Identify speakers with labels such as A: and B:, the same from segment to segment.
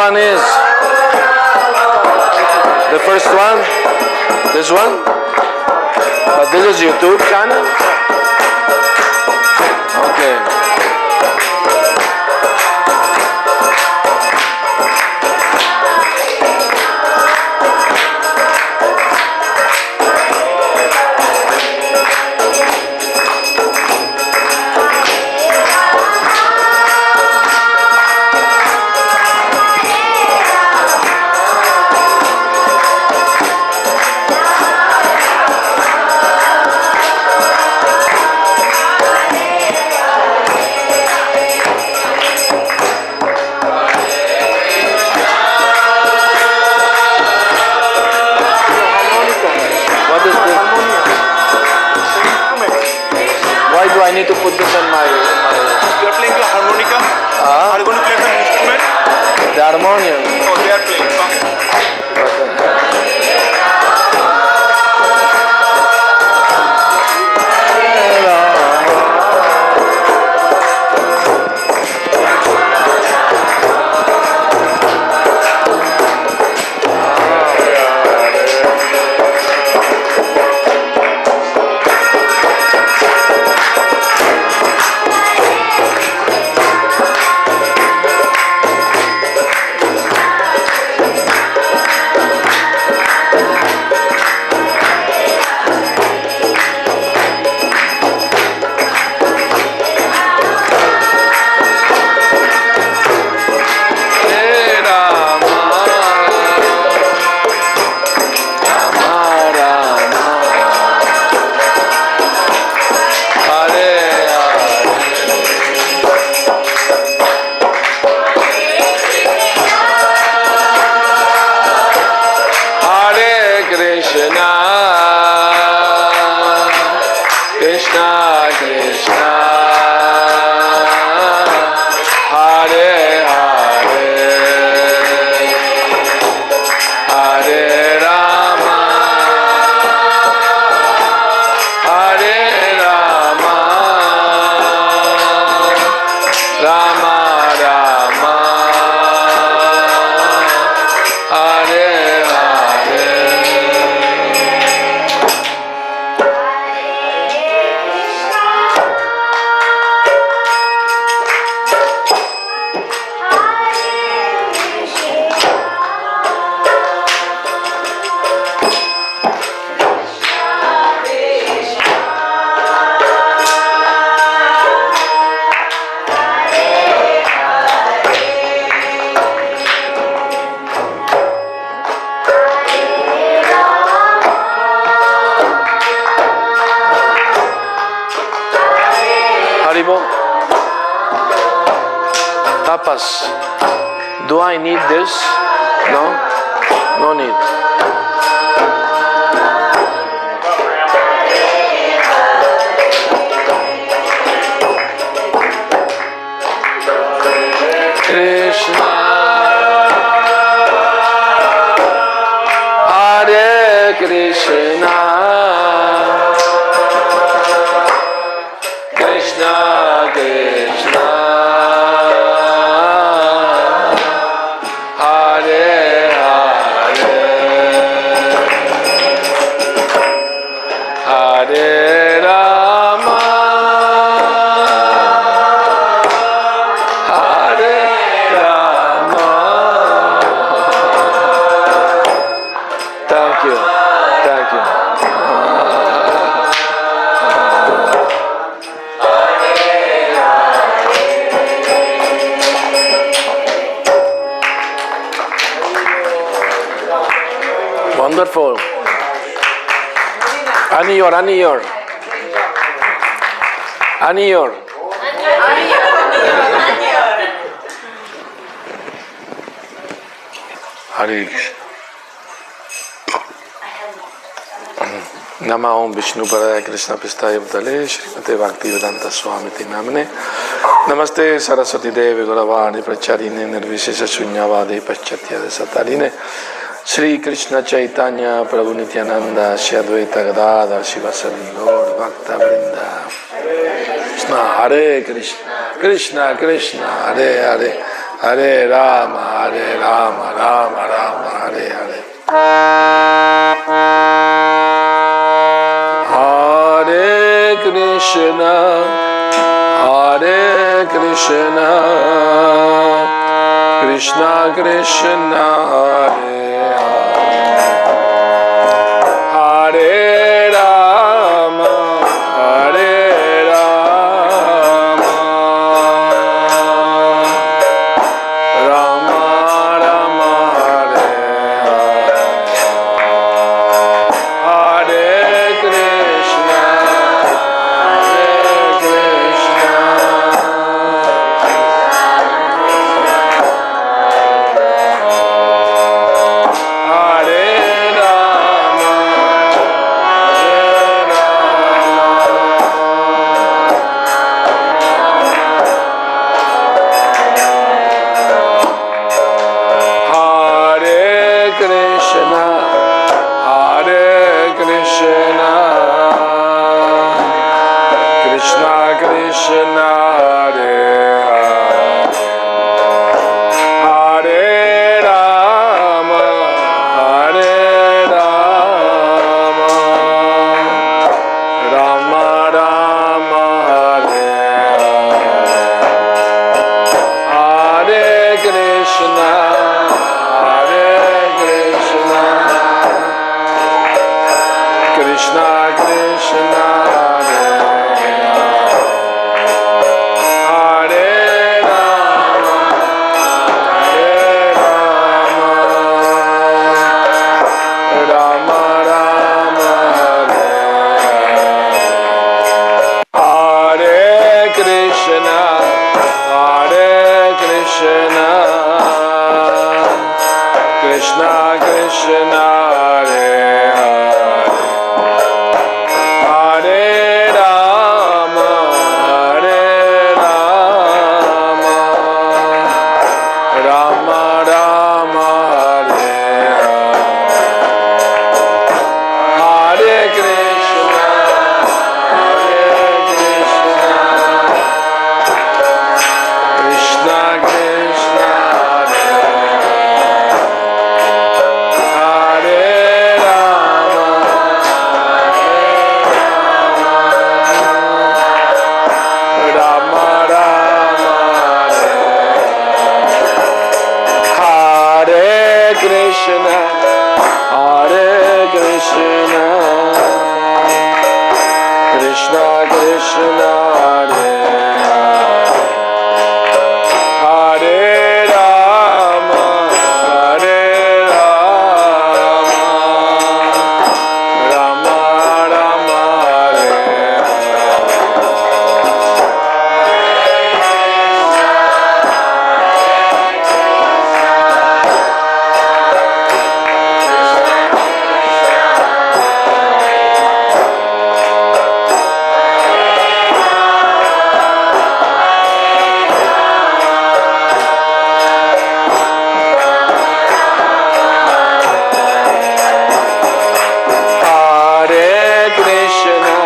A: one is the first one. This one. But this is YouTube channel. Okay. I need to put this on my...
B: You are playing the harmonica? Are you going to play some instrument?
A: The harmonium.
B: Oh, they are playing.
A: Tapas. Do I need this? No? No need. Krishna Hare Krishna Krishna Krishna Hare Rama, Hare Rama. Thank you, thank you. Wonderful. Aniyor. Hare Krishna. Nama Om Vishnu Padaya Krishna Pistaya Bhutale Srimate Bhakti Vedanta Swami Namane Namaste Saraswati Devi Gauravani Pracharine Nirvishesha Shunyavadi Paschatya Satarine Sri Krishna Chaitanya Prabhu Nityananda Shri Advaita Gadadhar Shivasari Gaur Bhakta Vrinda Krishna Hare Krishna Krishna Krishna Hare Hare Hare Rama, Rama Rama, Hare Hare. Hare Krishna, Hare Krishna, Krishna Krishna, Hare Hare, Hare Rama, Hare Rama, Rama Rama, Hare Hare, Hare Krishna, Hare Krishna, Hare Rama, Hare Krishna, Hare Krishna, Krishna Krishna, Hare Hare, Hare Rama, Hare Rama, Rama Rama, Hare Hare Krishna, Hare Krishna, Krishna Krishna, Hare Hare Rama, Hare Rama, Rama Rama, Hare Hare Krishna, Hare Krishna, Krishna Krishna, Hare Hare Rama, Hare Rama, Rama Rama, Hare Hare Krishna, Hare Krishna, Krishna Krishna, Hare Rama, Rama Rama, Hare Krishna, Hare Krishna, Krishna Krishna, Hare Hare Rama, Hare Rama, Rama Rama, Hare Hare Krishna,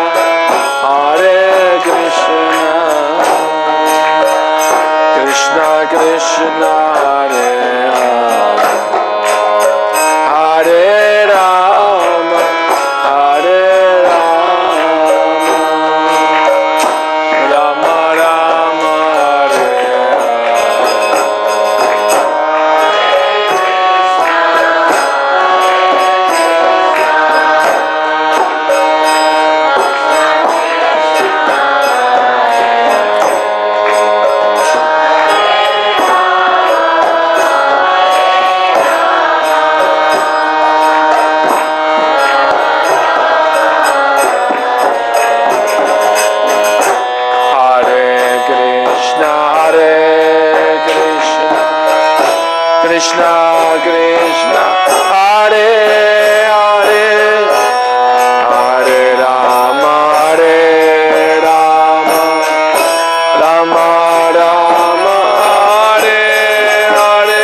A: Hare Krishna, Krishna Krishna, Hare Hare, Hare Rama, Hare Rama, Rama Rama, Hare Krishna Krishna, Hare Hare, Hare Rama, Hare Rama, Rama Rama, Hare Hare.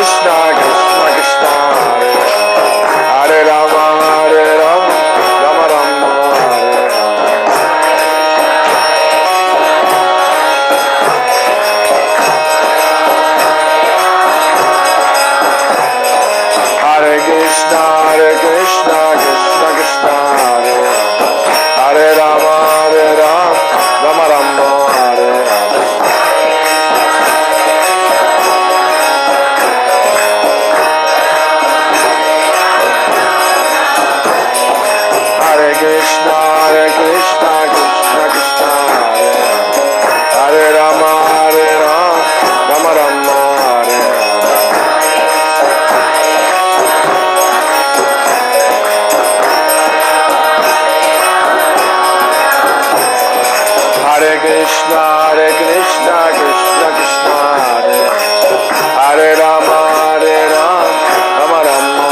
A: Krishna, Krishna Krishna, Hare Rama, Rama Rama, Hare Krishna, Krishna Krishna, Hare Rama, Rama Rama, Hare Krishna, Krishna Krishna, Hare Rama, Rama Rama, Hare Krishna, Krishna Krishna, Hare Rama, Rama Rama,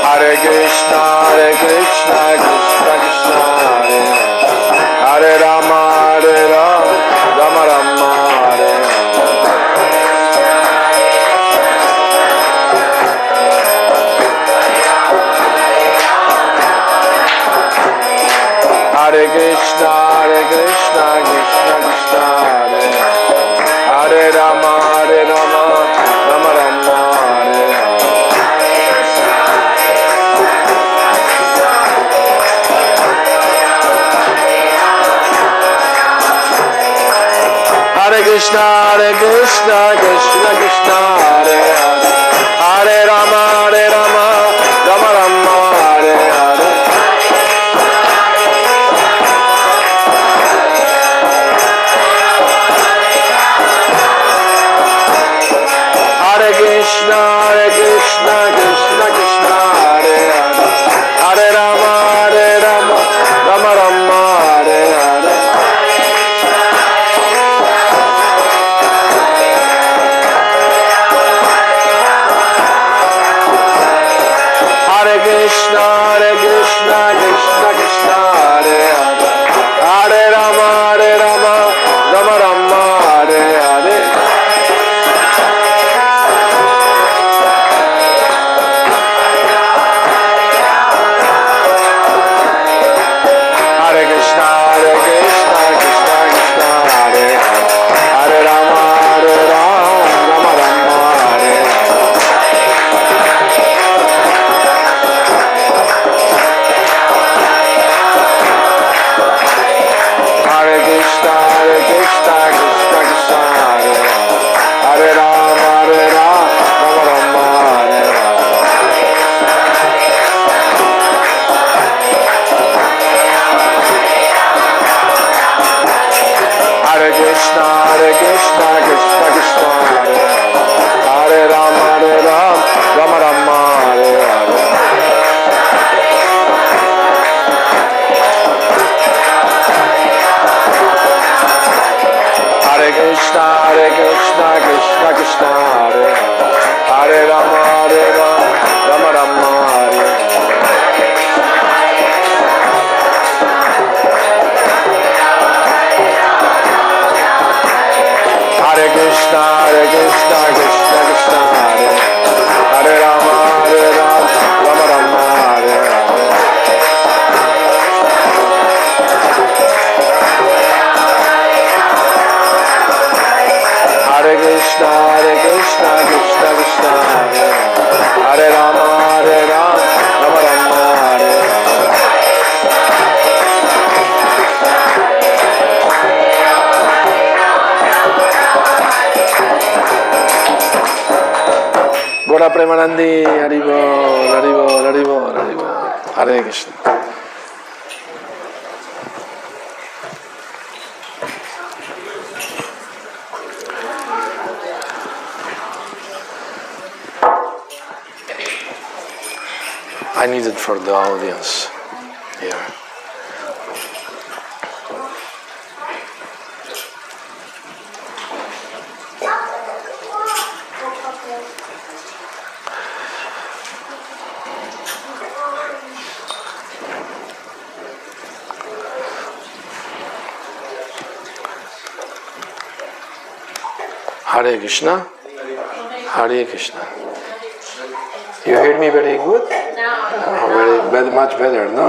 A: Hare Krishna, Krishna Krishna, Hare Rama, Rama Rama, Hare Krishna, Krishna Krishna, Hare Rama, Rama Rama, Hare Krishna, Krishna Krishna, Hare Rama, Rama Rama, Hare Hare. Hare Krishna, Krishna Krishna, Hare Hare, Hare Rama, Rama Rama, Hare Hare. Hare Krishna, Krishna Krishna, Hare Hare, Hare Rama, Rama Rama, Hare Hare. Hare Krishna, Krishna Krishna, Hare Hare, Hare Rama, Rama Rama, Hare Hare. Hare Krishna, Krishna Krishna, Hare Rama, Rama Rama, Hare Hare. Hare Krishna, Krishna Krishna, Hare Rama, Rama Rama, Hare Hare. Hare Krishna, Krishna Krishna, Hare Rama, Rama Rama, Hare Hare. Hare Krishna, Krishna Krishna, Hare Rama, Rama Rama, Hare Hare. Hare Krishna, Krishna Krishna, Hare Rama, Rama Rama, Hare Hare. Gora Premanandi, Haribol, Hare Krishna. I need it for the audience here. Hare Krishna. Hare Krishna. You hear me very good? Very much better, no?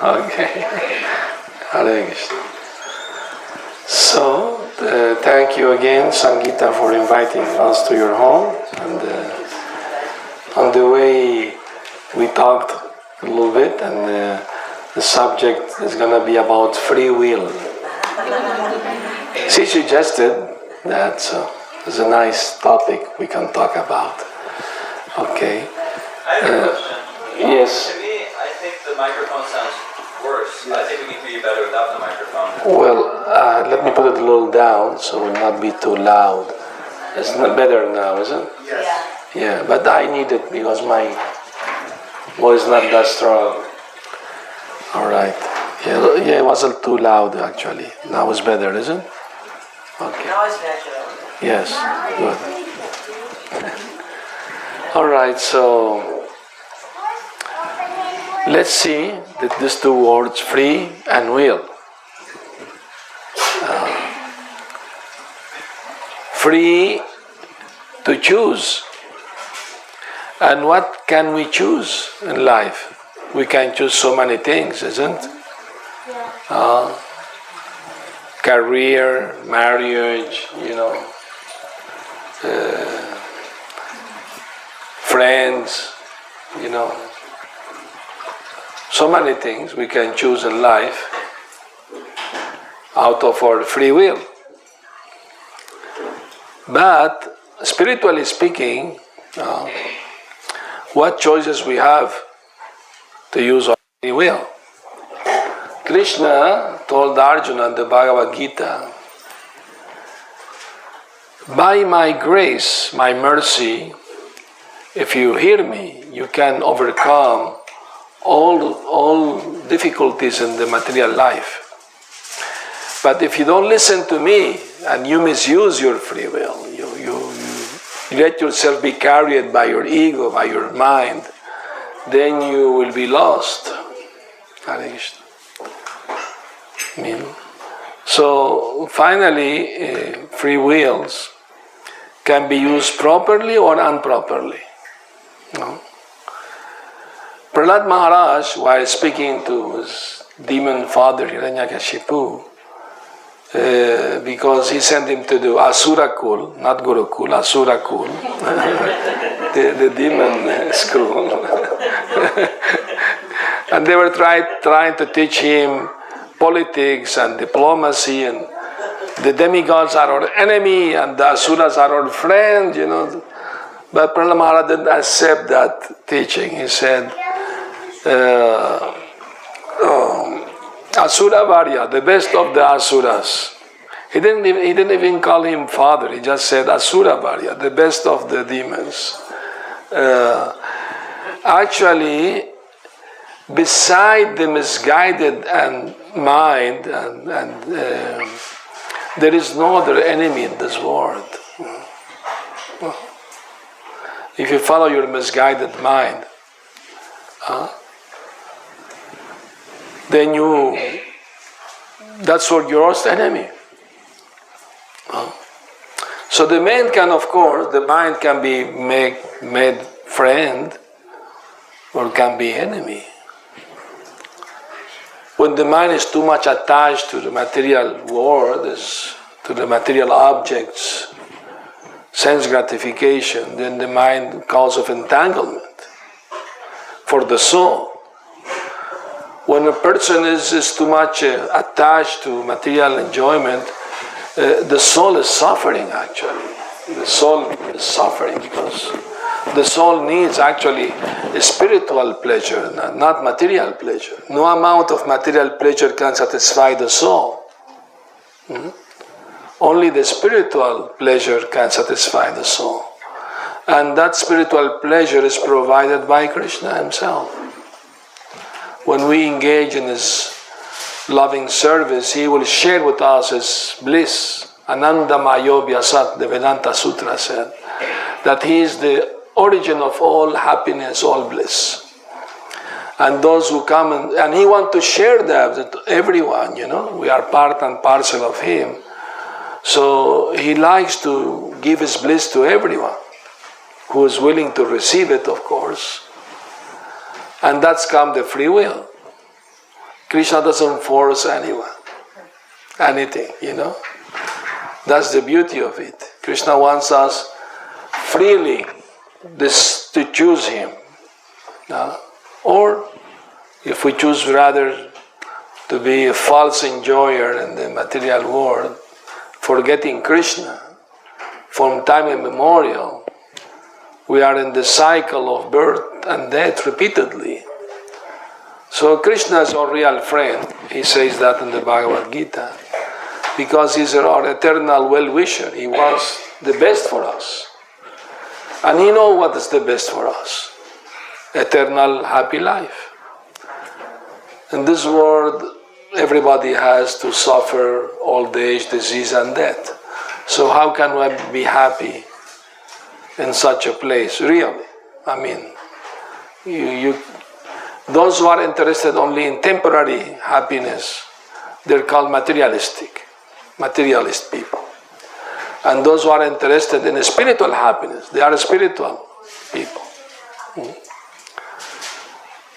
A: Okay. Hare Krishna. So, thank you again, Sangeeta, for inviting us to your home. And on the way, we talked a little bit, and the subject is going to be about free will. She suggested that, so it's a nice topic we can talk about. Okay.
C: I have a question.
A: Yes.
C: To me, I think the microphone sounds worse. I think we can hear you better without the microphone.
A: Well, let me put it a little down so it will not be too loud. It's not better now, is it?
C: Yes.
A: Yeah, but I need it because my voice is not that strong. All right. Yeah, it wasn't too loud actually. Now it's better, isn't it? Okay.
D: Now it's natural.
A: Yes, good. All right, so let's see that these two words, free and will. Free to choose. And what can we choose in life? We can choose so many things, isn't it? Career, marriage, friends, so many things we can choose in life out of our free will. But spiritually speaking, what choices we have to use our free will? Krishna told Arjuna in the Bhagavad Gita, by my grace, my mercy, if you hear me, you can overcome all difficulties in the material life. But if you don't listen to me and you misuse your free will, you let yourself be carried by your ego, by your mind, then you will be lost. Hare Krishna. So finally, free wills can be used properly or improperly. Prahlad Maharaj, while speaking to his demon father Hiranyakashipu, because he sent him to do Asura Kul, not Gurukul, Asura Kul, the demon school. And they were trying to teach him politics and diplomacy, and the demigods are our enemy and the asuras are our friend, But Prahlad Maharaj didn't accept that teaching. He said, Asura Varya, the best of the asuras. He didn't even call him father. He just said Asura Varya, the best of the demons. Actually, beside the misguided mind, there is no other enemy in this world. If you follow your misguided mind, then that's your worst enemy. So the mind can be made friend or can be enemy. When the mind is too much attached to the material world, to the material objects, sense gratification, then the mind causes entanglement for the soul. When a person is too much attached to material enjoyment, the soul is suffering actually. The soul is suffering because the soul needs actually a spiritual pleasure, not material pleasure. No amount of material pleasure can satisfy the soul. Only the spiritual pleasure can satisfy the soul. And that spiritual pleasure is provided by Krishna himself. When we engage in his loving service, he will share with us his bliss. Ananda Mayo Vyasat, the Vedanta Sutra said, that he is the origin of all happiness, all bliss. And those who come and he wants to share that with everyone, we are part and parcel of him. So he likes to give his bliss to everyone who is willing to receive it, of course. And that's come the free will. Krishna doesn't force anyone, anything, That's the beauty of it. Krishna wants us freely to choose him. Or if we choose rather to be a false enjoyer in the material world, forgetting Krishna from time immemorial, we are in the cycle of birth and death repeatedly. So Krishna is our real friend. He says that in the Bhagavad Gita. Because he's our eternal well-wisher. He wants the best for us. And he knows what is the best for us. Eternal happy life. In this world, everybody has to suffer old age, disease, and death. So how can we be happy in such a place, really? I mean, those who are interested only in temporary happiness, they're called materialist people. And those who are interested in spiritual happiness, they are spiritual people.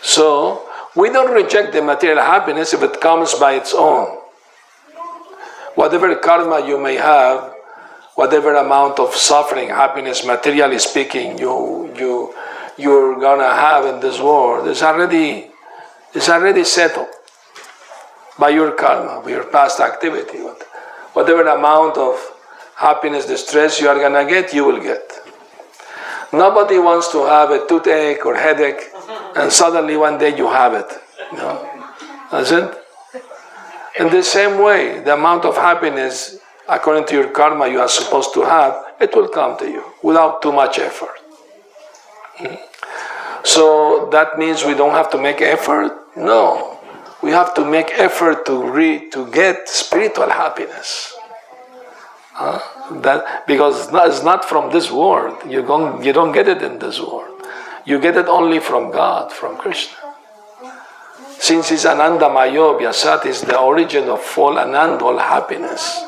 A: So, we don't reject the material happiness if it comes by its own. Whatever karma you may have, whatever amount of suffering, happiness, materially speaking, you're gonna have in this world, it's already settled by your karma, by your past activity. Whatever amount of happiness, distress you are gonna get, you will get. Nobody wants to have a toothache or headache, and suddenly one day you have it. That's it. In the same way, the amount of happiness, according to your karma you are supposed to have, it will come to you without too much effort. So that means we don't have to make effort? No. We have to make effort to get spiritual happiness. Because it's not from this world. You don't get it in this world. You get it only from God, from Krishna. Since it's Ananda Mayo Vyasat is the origin of all Ananda, all happiness.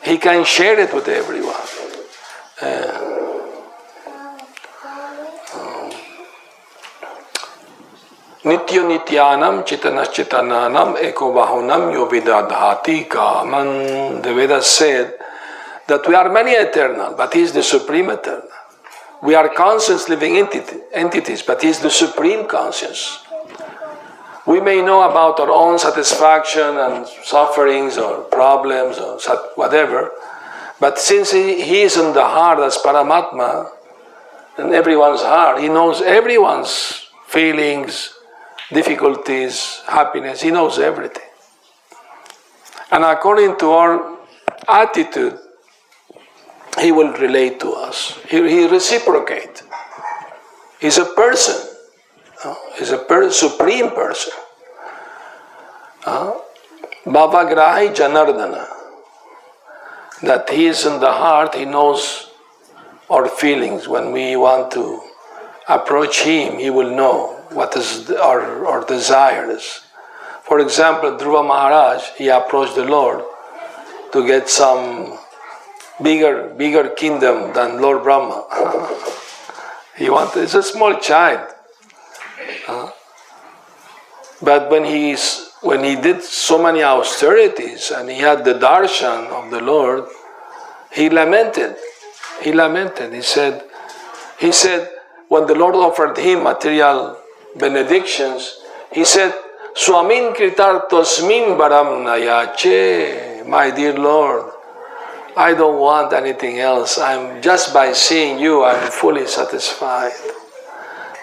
A: He can share it with everyone. Nitya Nityanam Chitanas Chitananam Eko Bahunam Yovidadhati Kaman. The Vedas said that we are many eternal, but He is the supreme eternal. We are conscious living entities, but He is the supreme conscious. We may know about our own satisfaction and sufferings or problems or whatever, but since He is in the heart as Paramatma, in everyone's heart, He knows everyone's feelings, difficulties, happiness. He knows everything. And according to our attitude, He will relate to us. He reciprocates. He's a person. He's a supreme person. Bhavagrahi Janardana. That He is in the heart, He knows our feelings. When we want to approach Him, He will know what is our desires. For example, Dhruva Maharaj, he approached the Lord to get some bigger kingdom than Lord Brahma. He's a small child. But when he did so many austerities and he had the darshan of the Lord, he lamented. He said, when the Lord offered him material benedictions, he said, Swamin kritartosmin baram nayache. My dear Lord, I don't want anything else. Just by seeing you, I'm fully satisfied.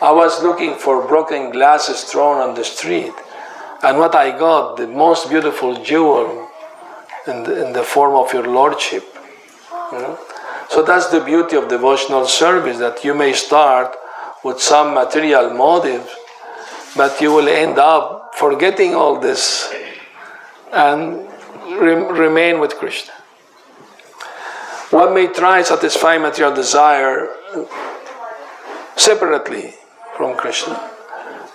A: I was looking for broken glasses thrown on the street, and what I got, the most beautiful jewel in the form of your Lordship. So that's the beauty of devotional service, that you may start with some material motive, but you will end up forgetting all this and remain with Krishna. One may try satisfy material desire separately from Krishna,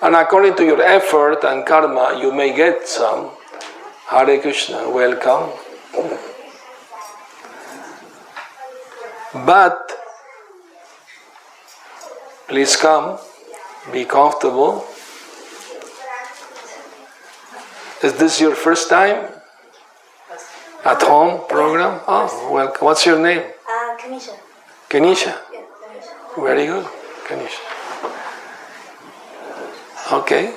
A: and according to your effort and karma, you may get some. Hare Krishna, welcome. But please come, be comfortable. Is this your first time at home program? Oh, well, what's your name?
D: Kanisha.
A: Kenisha.
D: Yeah, Kanisha.
A: Very good, Kenisha. Okay.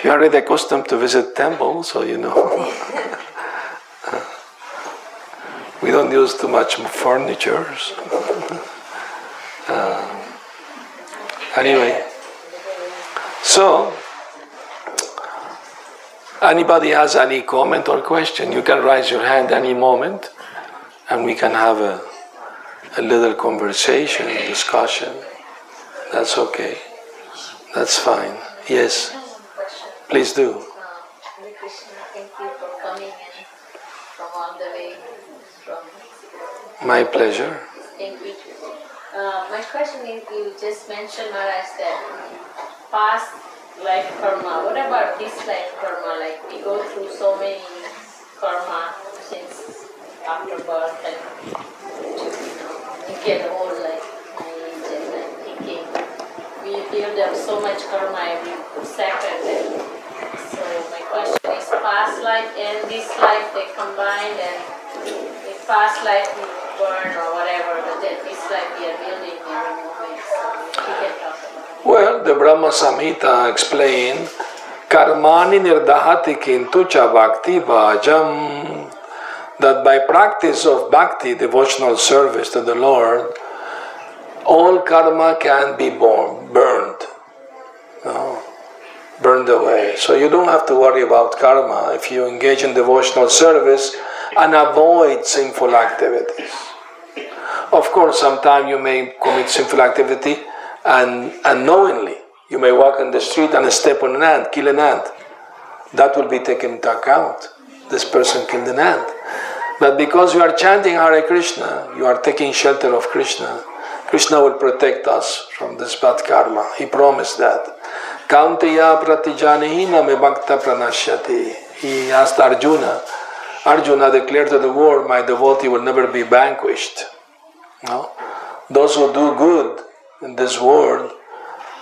A: You are already accustomed to visit temples, so you know. We don't use too much furniture. Anyway, so anybody has any comment or question, you can raise your hand any moment, and we can have a little conversation, discussion. That's okay. That's fine. Yes, please do.
D: Hare Krishna, thank you for coming in from all the way from Mexico.
A: My pleasure.
D: Thank you. My question is, you just mentioned, Maharaj, that past life karma. What about this life karma? Like, we go through so many karma since after birth, and we get old, like my age, and I'm thinking we build up so much karma every second. And so my question is, past life and this life, they combined, and in past life we burn or whatever, but then this life we are building every moment. So we can talk about it.
A: Well, the Brahma Samhita explained, Karmani nirdahati kintu cha bhakti bhajam, that by practice of bhakti, devotional service to the Lord, all karma can be burned, burned away. So you don't have to worry about karma if you engage in devotional service and avoid sinful activities. Of course, sometimes you may commit sinful activity and unknowingly. You may walk on the street and step on an ant, kill an ant. That will be taken into account. This person killed an ant. But because you are chanting Hare Krishna, you are taking shelter of Krishna. Krishna will protect us from this bad karma. He promised that. Kaunteya pratijanihina me bhakta pranashyati. He asked Arjuna. Arjuna declared to the world, my devotee will never be vanquished. No? Those who do good in this world,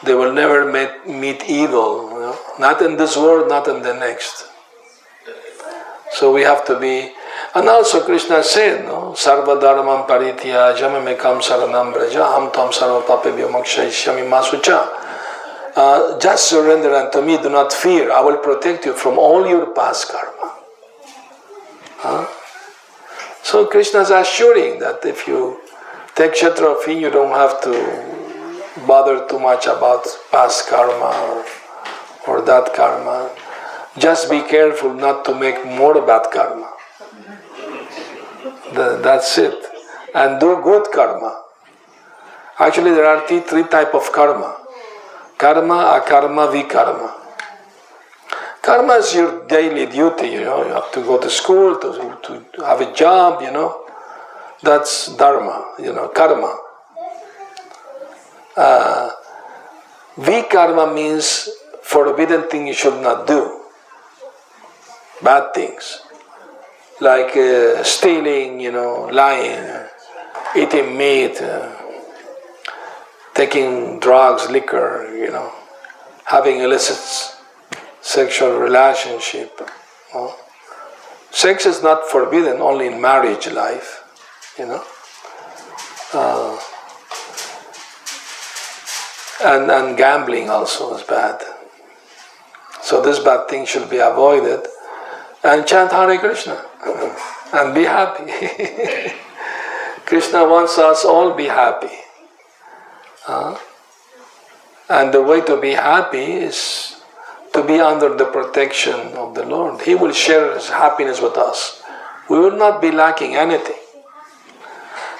A: they will never meet evil. Not in this world, not in the next. So we have to be. And also Krishna said, Sarva dharmam paritya jamamekam saranam braja ham tam sarva papebhyo mokshayishyami masucha. Just surrender unto me, do not fear. I will protect you from all your past karma. So Krishna is assuring that if you take shelter of him, you don't have to bother too much about past karma or that karma. Just be careful not to make more bad karma. That's it. And do good karma. Actually, there are three types of karma. Karma, akarma, vikarma. Karma is your daily duty, you have to go to school, to have a job, That's dharma, karma. Vikarma means forbidden thing you should not do. Bad things. Like stealing, lying, eating meat, taking drugs, liquor, having illicit sexual relationship. Sex is not forbidden only in marriage life, and gambling also is bad. So this bad thing should be avoided. And chant Hare Krishna and be happy. Krishna wants us all be happy. And the way to be happy is to be under the protection of the Lord. He will share his happiness with us. We will not be lacking anything.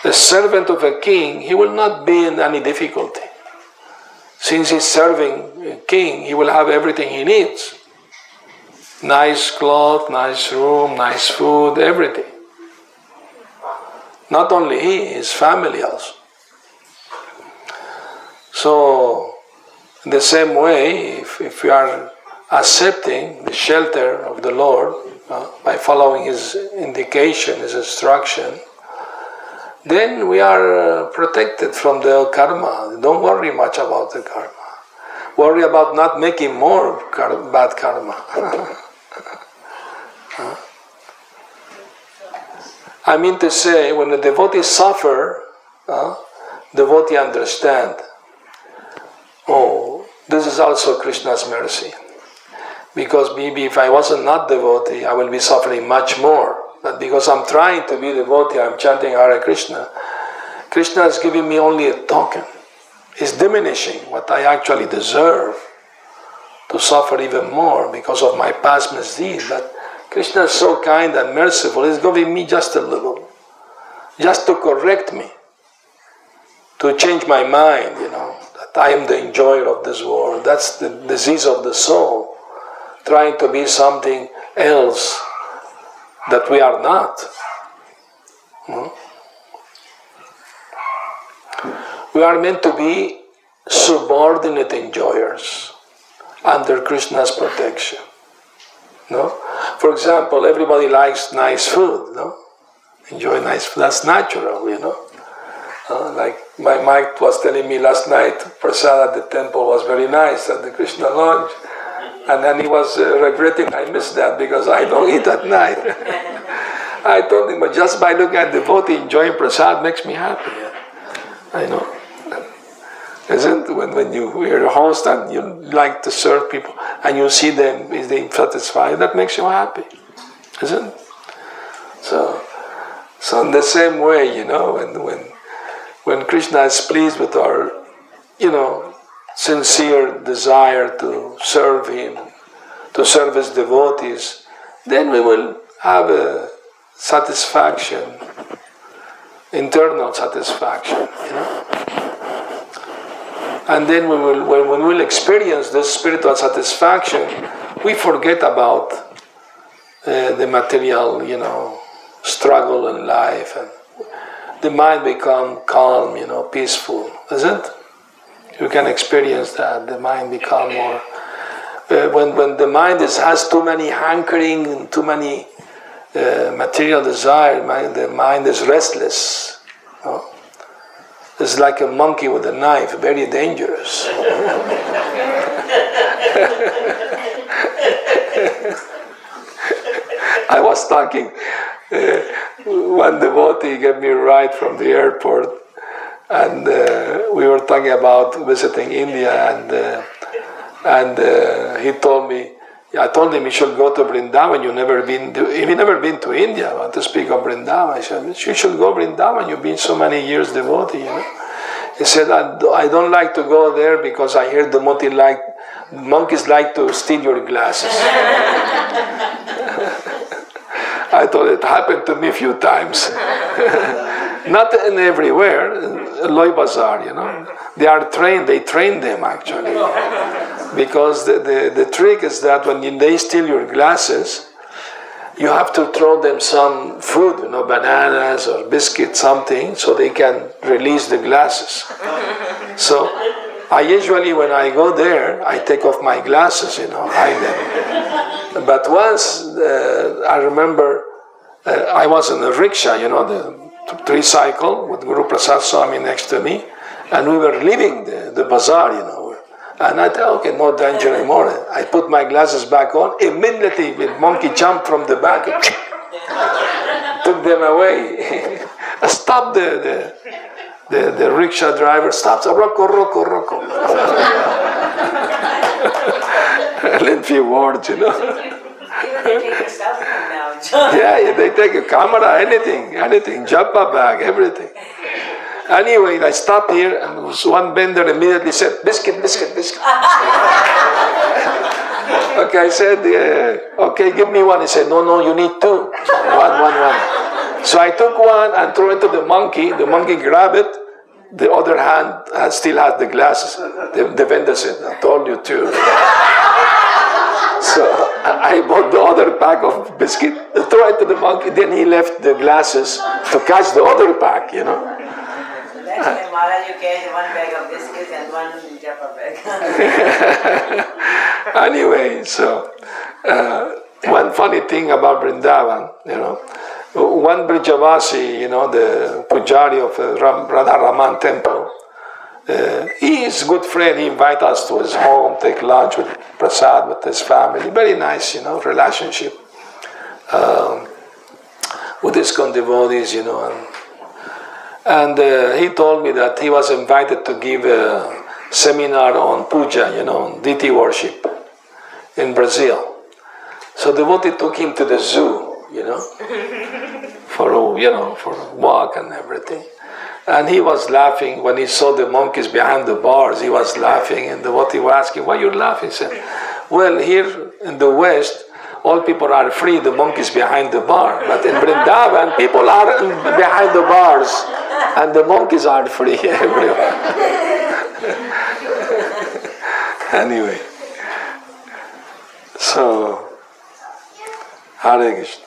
A: The servant of a king, he will not be in any difficulty. Since he's serving a king, he will have everything he needs. Nice cloth, nice room, nice food, everything. Not only he, his family also. So, in the same way, if we are accepting the shelter of the Lord by following his indication, his instruction, then we are protected from the karma. Don't worry much about the karma. Worry about not making more bad karma. I mean to say, when the devotees suffer, devotee understand, oh, this is also Krishna's mercy. Because maybe if I wasn't not devotee, I will be suffering much more. But because I'm trying to be devotee, I'm chanting Hare Krishna, Krishna is giving me only a token. It's diminishing what I actually deserve to suffer even more because of my past misdeed. But Krishna is so kind and merciful, He's giving me just a little, just to correct me, to change my mind, that I am the enjoyer of this world. That's the disease of the soul, trying to be something else that we are not. We are meant to be subordinate enjoyers under Krishna's protection. No? For example, everybody likes nice food, no? Enjoy nice food. That's natural, like my Mike was telling me last night, prasad at the temple was very nice at the Krishna Lodge. And then he was regretting, I missed that because I don't eat at night. I told him, but just by looking at devotee enjoying prasad makes me happy. I know. Isn't when you're a host and you like to serve people and you see them, is they satisfied, that makes you happy. Isn't it? So in the same way, when Krishna is pleased with our, sincere desire to serve Him, to serve His devotees, then we will have a satisfaction, internal satisfaction, And then when we will experience this spiritual satisfaction, we forget about the material, struggle in life, and the mind become calm, peaceful, isn't it? You can experience that. The mind become more. When the mind has too many hankering and too many material desire, the mind is restless. It's like a monkey with a knife, very dangerous. I was talking, one devotee gave me a ride from the airport, and we were talking about visiting India, and he told me, I told him he should go to Vrindavan. You've never been to India. I want to speak of Vrindavan. I said, you should go Vrindavan. You've been so many years devotee. He said, I don't like to go there because I hear the monkeys like to steal your glasses. I thought it happened to me a few times. Not in everywhere. Loy Bazaar, they train them actually. Because the trick is that when they steal your glasses, you have to throw them some food, bananas or biscuits, something, so they can release the glasses. So I usually, when I go there, I take off my glasses, hide them. But once, I remember, I was in a rickshaw, the tricycle with Guru Prasad Swami next to me, and we were leaving the bazaar, and I thought, okay, no danger anymore. I put my glasses back on. Immediately, the monkey jumped from the back, took them away. Stopped the rickshaw driver. Stopped. Rocco. Lengthy words,
E: Even they take a cell phone now.
A: Yeah, they take a camera, anything, japa bag, everything. Anyway, I stopped here, and one vendor immediately said, biscuit. Okay, I said, okay, give me one. He said, no, you need two. One. So I took one and threw it to the monkey. The monkey grabbed it. The other hand still had the glasses. The vendor said, I told you to. So I bought the other pack of biscuit, threw it to the monkey. Then he left the glasses to catch the other pack,
E: Next time, Maharaj, you carry one bag of biscuits and one japa bag.
A: Anyway, so one funny thing about Vrindavan, one Brijavasi, the Pujari of Radha Raman temple, he is a good friend. He invites us to his home, take lunch with Prasad, with his family. Very nice, relationship with his devotees, And he told me that he was invited to give a seminar on puja, deity worship in Brazil. So the devotee took him to the zoo, for a walk and everything. And he was laughing when he saw the monkeys behind the bars. He was laughing, and the devotee was asking, "Why are you laughing?" He said, "Well, here in the West, all people are free, the monkeys behind the bar. But in Vrindavan, people are behind the bars, and the monkeys are free everywhere." Anyway, so Hare Krishna.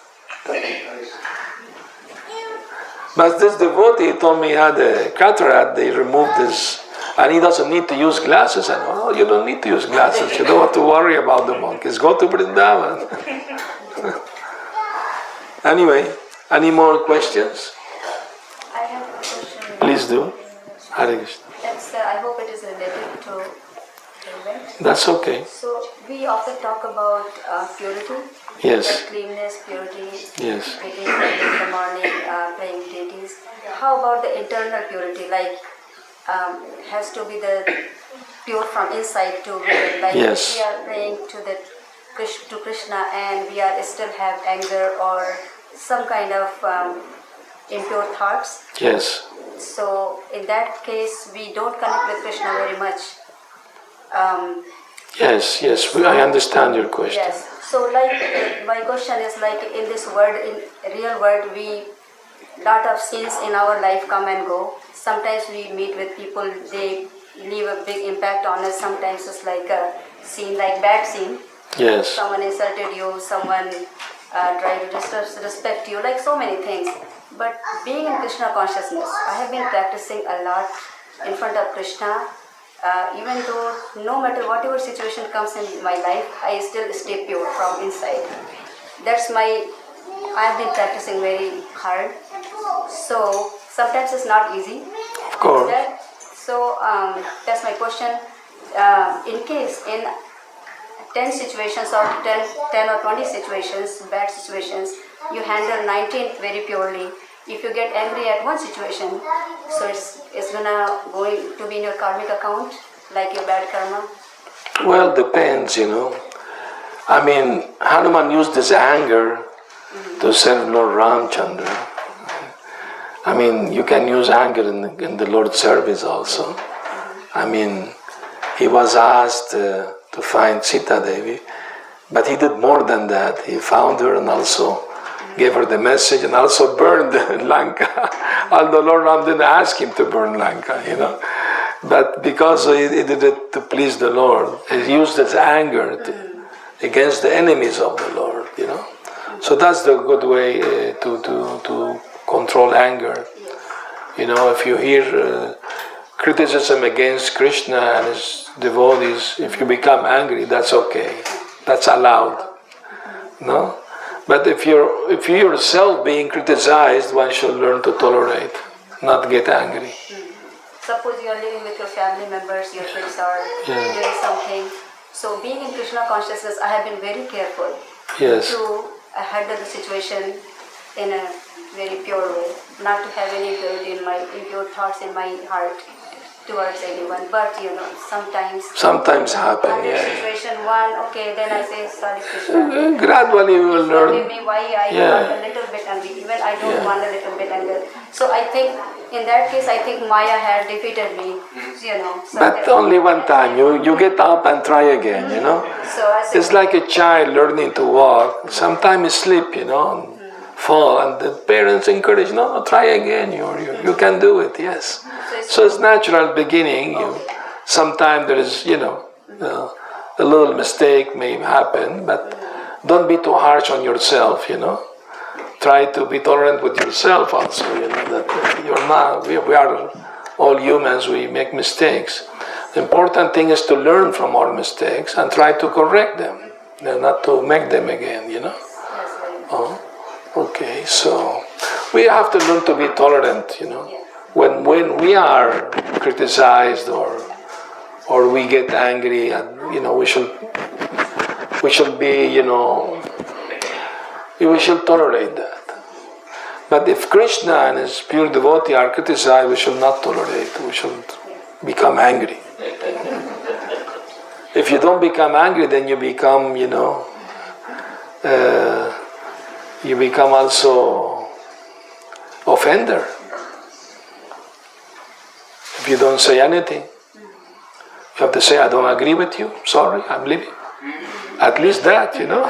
A: But this devotee told me he had a cataract, they removed this, and he doesn't need to use glasses. And you don't need to use glasses, you don't have to worry about the monkeys. Go to Vrindavan. Anyway, any more questions?
F: I have a question.
A: Please do. Hare Krishna.
F: I hope it is related to the event.
A: That's okay.
F: So we often talk about purity.
A: Yes.
F: Like cleanness, purity.
A: Yes.
F: Waking early in the morning, praying deities. How about the internal purity? Like has to be the pure from inside to within. Like
A: Yes.
F: we are praying to Krishna and we are still have anger or some kind of impure thoughts.
A: Yes.
F: So in that case, we don't connect with Krishna very much.
A: Yes, I understand your question.
F: Yes. So like my question is like in this world, in real world, we lot of scenes in our life come and go. Sometimes we meet with people, they leave a big impact on us. Sometimes it's like a scene, like bad scene.
A: Yes.
F: Someone insulted you, someone tried to disrespect you, like so many things. But being in Krishna consciousness, I have been practicing a lot in front of Krishna. Even though no matter whatever situation comes in my life, I still stay pure from inside. I have been practicing very hard. So sometimes it's not easy.
A: Of course.
F: So that's my question. In case in 10 situations or 10 or 20 situations, bad situations, you handle 19 very purely. If you get angry at one situation, so it's going to be in your karmic account, like your bad karma?
A: Well, depends, I mean, Hanuman used this anger to serve Lord Ramchandra. I mean, you can use anger in the Lord's service also. I mean, he was asked to find Sita Devi, but he did more than that. He found her and also gave her the message and also burned Lanka. Although Lord Ram didn't ask him to burn Lanka, But because he did it to please the Lord, he used his anger against the enemies of the Lord, So that's the good way to control anger. If you hear criticism against Krishna and his devotees, if you become angry, that's okay. That's allowed. No? But if you yourself being criticized, one should learn to tolerate, not get angry.
F: Suppose you are living with your family members, your kids are doing something. So being in Krishna consciousness, I have been very careful to handle the situation in a very pure way, not to have any impure thoughts in my heart towards anyone. But sometimes
A: happen.
F: under situation one, okay, then I say sorry Krishna.
A: Gradually you will learn.
F: Forgive me why I want a little bit angry. Even I don't want a little bit anger. So I think in that case, I think Maya had defeated me. So
A: but only one time. You get up and try again.
F: So
A: it's like a child learning to walk. Sometimes you slip, and fall, and the parents encourage, no, try again. You can do it. Yes. So it's natural beginning. Sometimes there is, a little mistake may happen, but don't be too harsh on yourself. Try to be tolerant with yourself also. That you're not. We are all humans. We make mistakes. The important thing is to learn from our mistakes and try to correct them. not to make them again, you know.
F: Yes, very much.
A: Oh, okay. So we have to learn to be tolerant, you know. When we are criticized or we get angry, and you know, we should be, you know, we should tolerate that. But if Krishna and his pure devotee are criticized, we should not tolerate. We should become angry. If you don't become angry, then you become, you know, you become also offender. If you don't say anything, you have to say, I don't agree with you, sorry, I'm leaving. At least that, you know.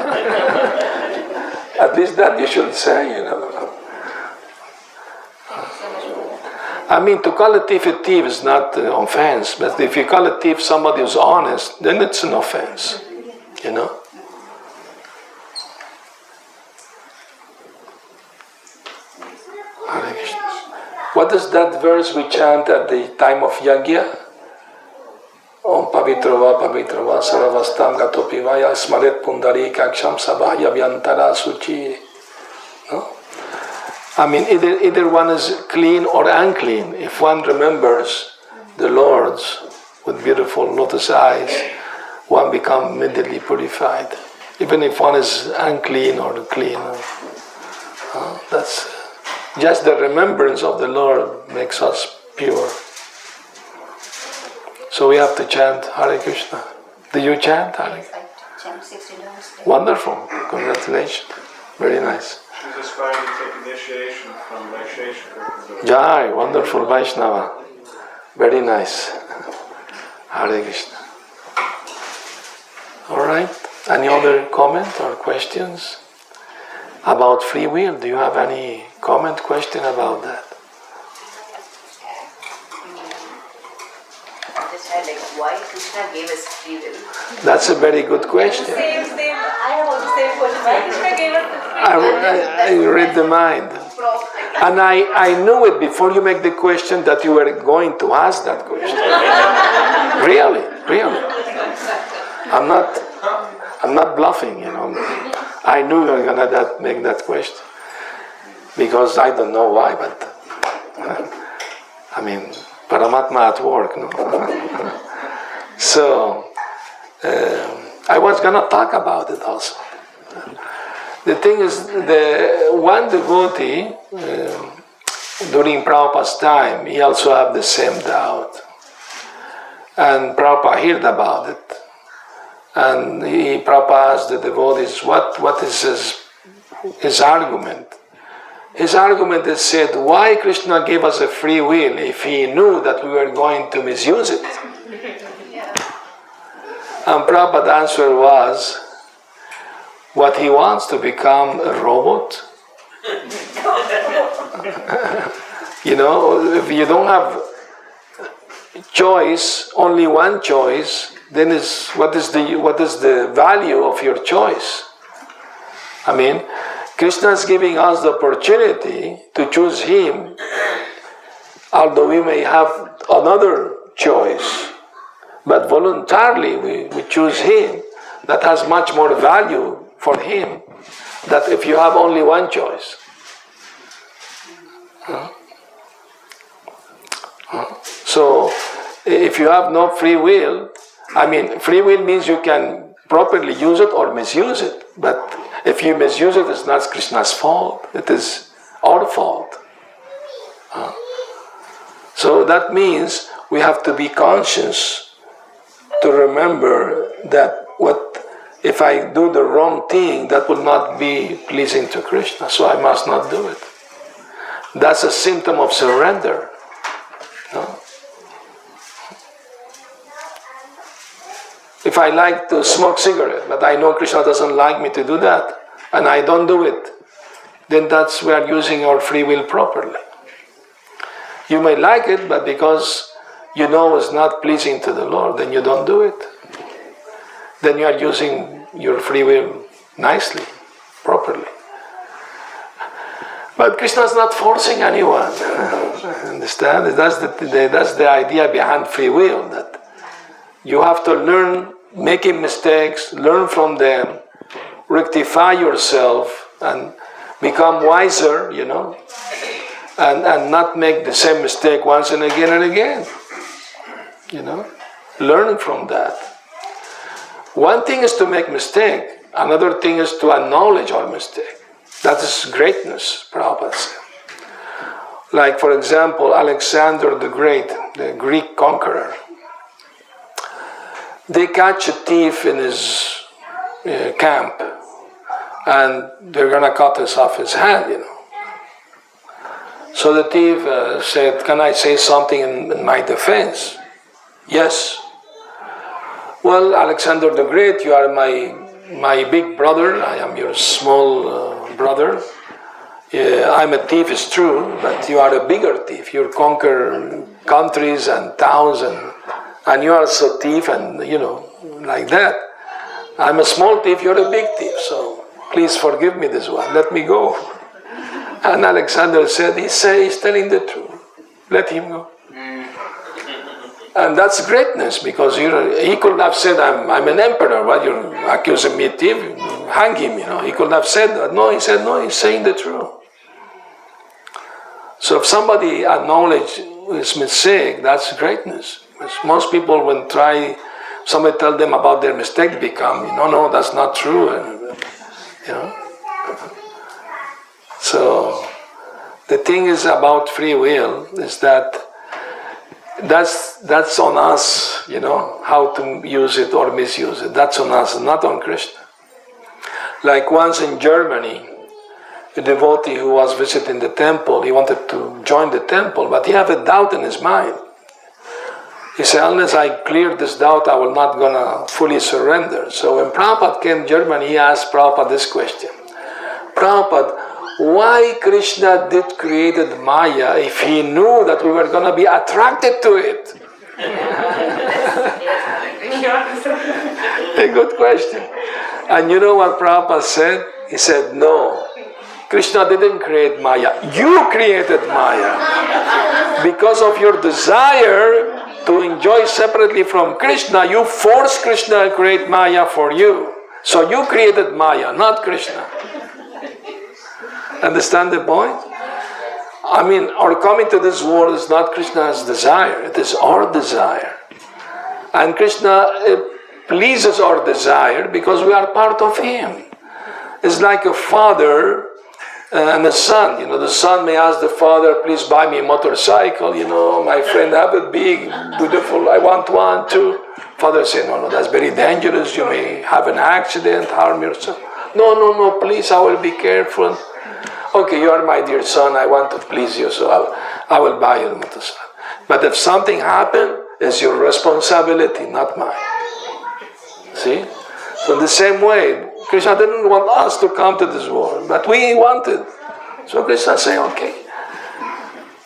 A: At least that you should say, you know. I mean, to call a thief is not an offense, but if you call a thief somebody who's honest, then it's an offense, you know. Hare Krishna. What is that verse we chant at the time of Yagya? Om Pavitrava Saravastam Gatopivaya Smaret Pundari Kaksham Sabhaya Vyantara Suchi. No? I mean, either one is clean or unclean. If one remembers the Lord's with beautiful lotus eyes, one becomes immediately purified. Even if one is unclean or clean. That's just the remembrance of the Lord makes us pure. So we have to chant Hare Krishna. Do you chant Hare?
F: Yes, I chant 16 hours.
A: Wonderful. Congratulations. Very nice.
B: She's aspiring to take initiation from Vaisheshwar.
A: Jai, wonderful Vaishnava. Very nice. Hare Krishna. All right. Any other comment or questions about free will? Do you have any comment, question about that?
E: I just had like, why Krishna gave us free will?
A: That's a very good question.
E: Same. I have also same question. Why Krishna gave us the free will?
A: I read the mind. And I knew it before you make the question that you were going to ask that question. Really. I'm not bluffing, you know. I knew you were gonna make that question. Because I don't know why, but I mean, Paramatma at work, no? So, I was gonna talk about it also. The thing is, the one devotee, during Prabhupada's time, he also had the same doubt. And Prabhupada heard about it. And Prabhupada asked the devotees, what is his argument? His argument is said, why Krishna gave us a free will if he knew that we were going to misuse it? And Prabhupada's answer was, what he wants to become a robot? You know, if you don't have choice, only one choice, then what is the value of your choice? I mean, Krishna is giving us the opportunity to choose him, although we may have another choice, but voluntarily we choose him. That has much more value for him than if you have only one choice. So if you have no free will, I mean, free will means you can properly use it or misuse it. But if you misuse it, it's not Krishna's fault. It is our fault. So that means we have to be conscious to remember that if I do the wrong thing, that will not be pleasing to Krishna. So I must not do it. That's a symptom of surrender. No? If I like to smoke cigarette, but I know Krishna doesn't like me to do that, and I don't do it, then that's we are using our free will properly. You may like it, but because you know it's not pleasing to the Lord, then you don't do it. Then you are using your free will nicely, properly. But Krishna is not forcing anyone. Understand? That's the idea behind free will, that you have to learn making mistakes, learn from them, rectify yourself, and become wiser, and not make the same mistake once and again, learning from that. One thing is to make mistake, another thing is to acknowledge our mistake. That is greatness, Prabhupada said. Like, for example, Alexander the Great, the Greek conqueror. They catch a thief in his camp, and they're going to cut off his hand, So the thief said, "Can I say something in my defense?" "Yes." "Well, Alexander the Great, you are my big brother. I am your small brother. I'm a thief, it's true, but you are a bigger thief. You conquer countries and towns, and you are so thief, and like that. I'm a small thief, you're a big thief, so please forgive me this one. Let me go." And Alexander said, he's telling the truth. Let him go. And that's greatness, because he could have said, I'm an emperor. What, you're accusing me of thief? Hang him, He could have said that. No, he said, no, he's saying the truth. So if somebody acknowledges his mistake, that's greatness. Most people, when somebody tell them about their mistake, become, no, that's not true. So the thing is about free will is that's on us, how to use it or misuse it. That's on us, not on Krishna. Like once in Germany, a devotee who was visiting the temple, he wanted to join the temple, but he had a doubt in his mind. He said, unless I clear this doubt, I will not gonna fully surrender. So when Prabhupada came to Germany, he asked Prabhupada this question. Prabhupada, why Krishna did created Maya if he knew that we were gonna be attracted to it? A good question. And you know what Prabhupada said? He said, no. Krishna didn't create Maya. You created Maya. Because of your desire to enjoy separately from Krishna, you forced Krishna to create Maya for you. So you created Maya, not Krishna. Understand the point? Our coming to this world is not Krishna's desire. It is our desire. And Krishna pleases our desire because we are part of Him. It's like a father and a son. The son may ask the father, please buy me a motorcycle. My friend have it big, beautiful, I want one too. Father say, no, that's very dangerous. You may have an accident, harm yourself. No, please, I will be careful. Okay, you are my dear son, I want to please you, so I will buy you a motorcycle. But if something happens, it's your responsibility, not mine. See? So in the same way, Krishna didn't want us to come to this world, but we wanted. So Krishna said, okay.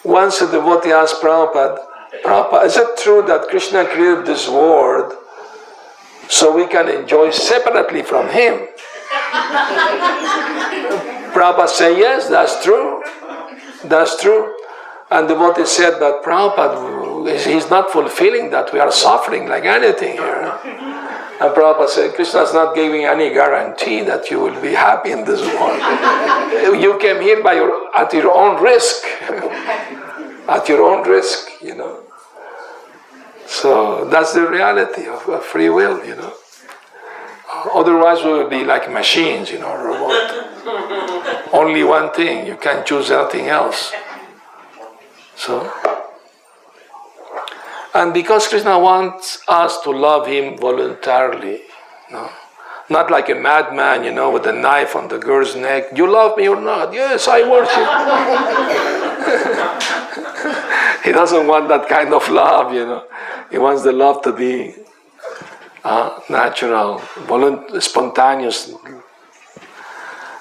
A: Once a devotee asked Prabhupada, is it true that Krishna created this world so we can enjoy separately from Him? Prabhupada said, yes, that's true. That's true. And the devotee said that Prabhupada, he's not fulfilling that. We are suffering like anything here. And Prabhupada said, Krishna is not giving any guarantee that you will be happy in this world. You came here at your own risk. At your own risk, So that's the reality of free will, Otherwise we would be like machines, robot. Only one thing, you can't choose anything else. So, and because Krishna wants us to love Him voluntarily, not like a madman, with a knife on the girl's neck. You love me or not? Yes, I worship. He doesn't want that kind of love, He wants the love to be natural, spontaneous.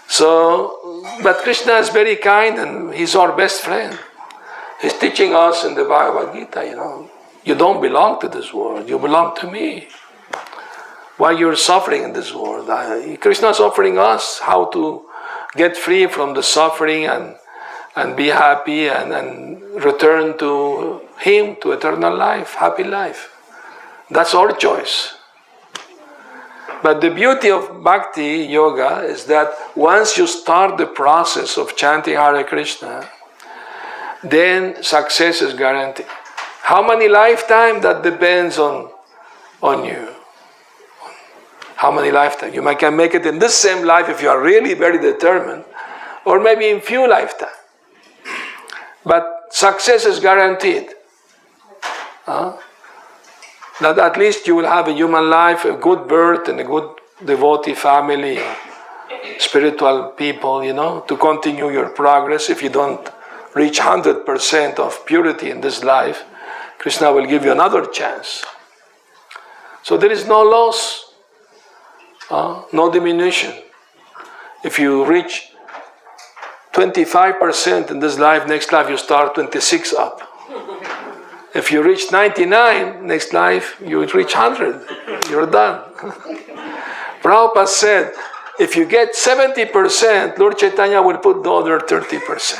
A: So, but Krishna is very kind and He's our best friend. He's teaching us in the Bhagavad Gita, you don't belong to this world, you belong to me. Why you're suffering in this world? Krishna is offering us how to get free from the suffering and be happy and return to Him, to eternal life, happy life. That's our choice. But the beauty of Bhakti Yoga is that once you start the process of chanting Hare Krishna, then success is guaranteed. How many lifetimes? That depends on you. How many lifetimes? You can make it in this same life if you are really very determined, or maybe in few lifetimes. But success is guaranteed. That at least you will have a human life, a good birth, and a good devotee family, spiritual people, to continue your progress. If you don't reach 100% of purity in this life, Krishna will give you another chance. So there is no loss, no diminution. If you reach 25% in this life, next life you start 26 up. If you reach 99, next life you reach 100. You're done. Prabhupada said, if you get 70%, Lord Chaitanya will put the other 30%.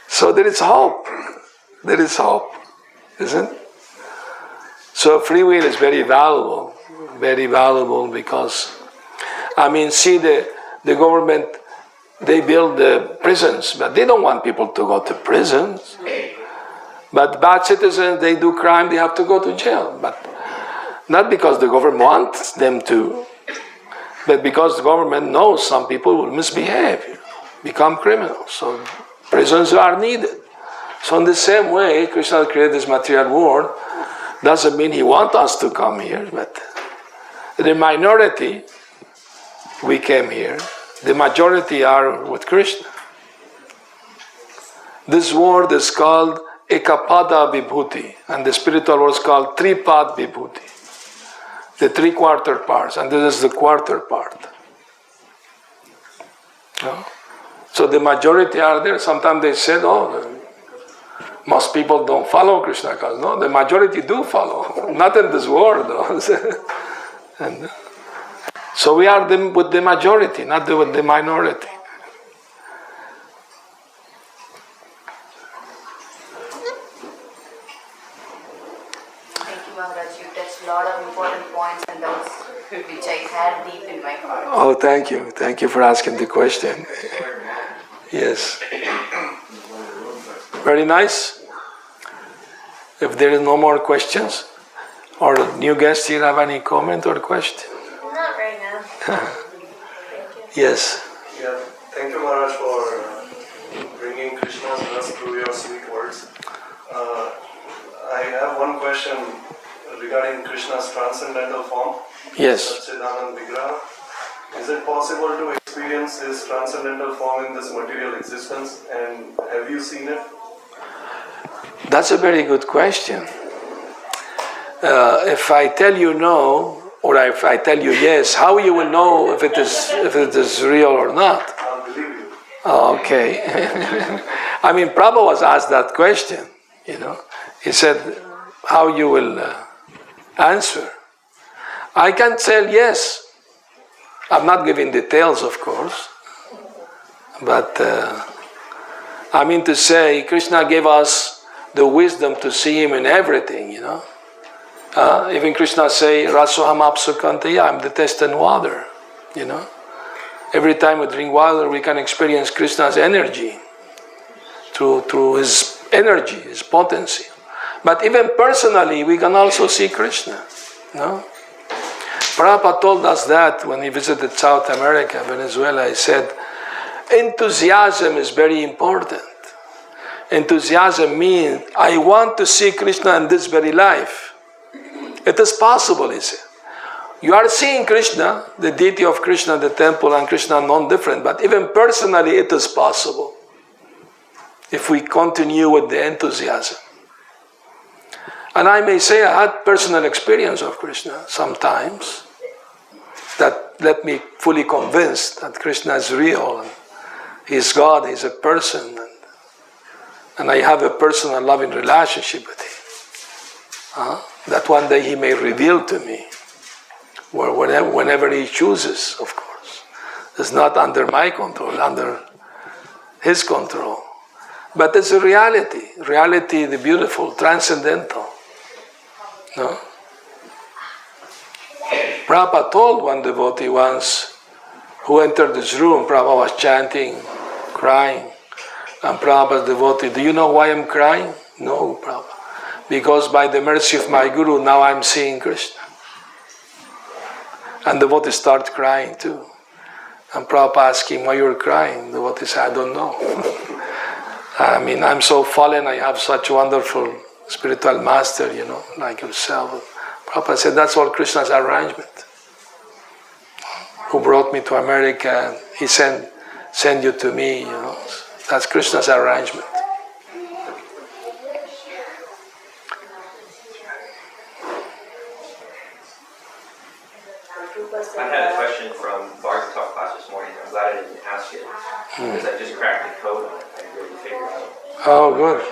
A: So there is hope. There is hope, isn't it? So free will is very valuable because, see the government, they build the prisons, but they don't want people to go to prisons. But bad citizens, they do crime, they have to go to jail. But not because the government wants them to, but because the government knows some people will misbehave, become criminals. So prisons are needed. So in the same way, Krishna created this material world. Doesn't mean he wants us to come here, but the minority, we came here. The majority are with Krishna. This world is called Ekapada Vibhuti, and the spiritual world is called Tripad Vibhuti. The 3/4 parts, and this is the quarter part. So the majority are there. Sometimes they said, most people don't follow Krishna consciousness. No, the majority do follow. Not in this world, though. And so we are with the majority, not with the minority.
F: Thank you, Maharaj. You touched a lot of important points and doubts which I had deep in my heart.
A: Oh, thank you. Thank you for asking the question. Yes. Very nice. If there is no more questions, or new guests here have any comment or question?
D: Not right now.
A: Yes.
G: Yeah, thank you, Maharaj, for bringing Krishna's verse through your sweet words. I have one question regarding Krishna's transcendental form.
A: Yes.
G: Satchidanand Vigraha. Is it possible to experience this transcendental form in this material existence, and have you seen it?
A: That's a very good question. If I tell you no, or if I tell you yes, how you will know if it is real or not?
G: I'll believe you.
A: Oh, okay. Prabhupada was asked that question. He said, how you will answer? I can tell yes. I'm not giving details, of course, but to say Krishna gave us the wisdom to see him in everything, Even Krishna say, Rasoham apsukantaya, I'm the test and water, Every time we drink water, we can experience Krishna's energy through his energy, his potency. But even personally, we can also see Krishna, Prabhupada told us that when he visited South America, Venezuela. He said, enthusiasm is very important. Enthusiasm means, I want to see Krishna in this very life. It is possible, he said. You are seeing Krishna, the deity of Krishna, the temple, and Krishna are non-different, but even personally it is possible if we continue with the enthusiasm. And I may say I had personal experience of Krishna sometimes that let me fully convinced that Krishna is real, and he is God, he is a person, and I have a personal loving relationship with him. That one day he may reveal to me, whenever he chooses, of course. It's not under my control, under his control. But it's a reality. Reality, the beautiful, transcendental. No? Prabhupada told one devotee once who entered this room, Prabhupada was chanting, crying. And Prabhupada's devotee, do you know why I'm crying? No, Prabhupada. Because by the mercy of my Guru, now I'm seeing Krishna. And the devotee started crying too. And Prabhupada asked him, why you're crying? The devotee said, I don't know. I mean, I'm so fallen, I have such wonderful spiritual master, like yourself. Prabhupada said, that's all Krishna's arrangement. Who brought me to America, he sent you to me, That's Krishna's arrangement.
C: I had a question from Bard's talk class this morning. I'm glad I didn't ask it because I just cracked the code on it. I really figured it out.
A: Oh, good.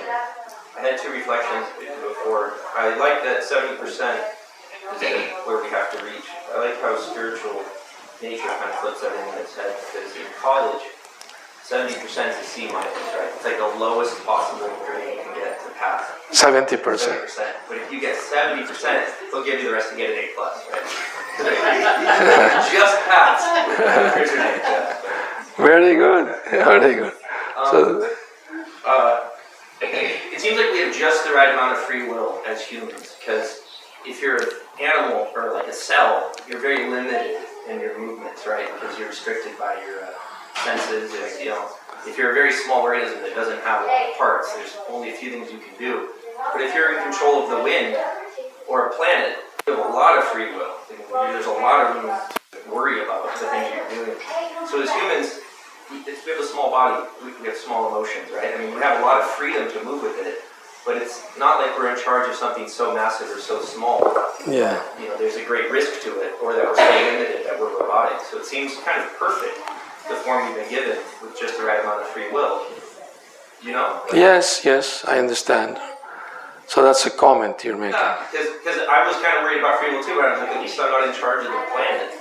C: I had two reflections before. I like that 70% is where we have to reach. I like how spiritual nature kind of flips everything on its head, because in college, 70% is C minus, right? It's like the lowest possible grade you can get to pass.
A: 70%.
C: 70%. But if you get 70%, they'll give you the rest to get an A plus, right? Just pass.
A: Very good. Very good.
C: It seems like we have just the right amount of free will as humans, because if you're an animal or like a cell, you're very limited in your movements, right? Because you're restricted by your senses. If you're a very small organism that doesn't have a lot of parts, there's only a few things you can do. But if you're in control of the wind or a planet, you have a lot of free will. There's a lot of room to worry about the things you're doing. So as humans, we have a small body, we have small emotions, right? I mean, we have a lot of freedom to move with it, but it's not like we're in charge of something so massive or so small.
A: Yeah.
C: There's a great risk to it, or that we're so limited that we're robotic. So it seems kind of perfect, the form we've been given, with just the right amount of free will.
A: Yes, I understand. So that's a comment you're making.
C: Yeah, because I was kind of worried about free will too, but I was like, at least I'm not in charge of the planet,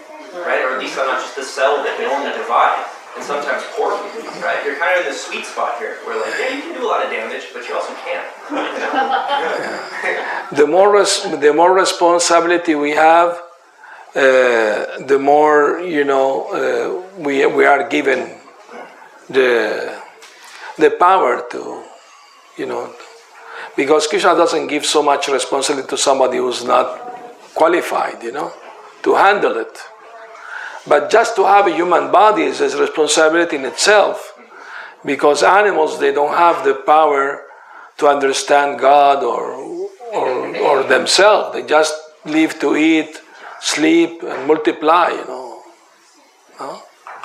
C: right? Or at least I'm not just a cell that can only divide, and sometimes poorly, right? You're kind of in the sweet spot here, where like, yeah, you can do a lot of damage, but you also can't.
A: The more responsibility we have, the more we are given the power to because Krishna doesn't give so much responsibility to somebody who's not qualified, to handle it. But just to have a human body is a responsibility in itself, because animals, they don't have the power to understand God or themselves. They just live to eat, sleep, and multiply,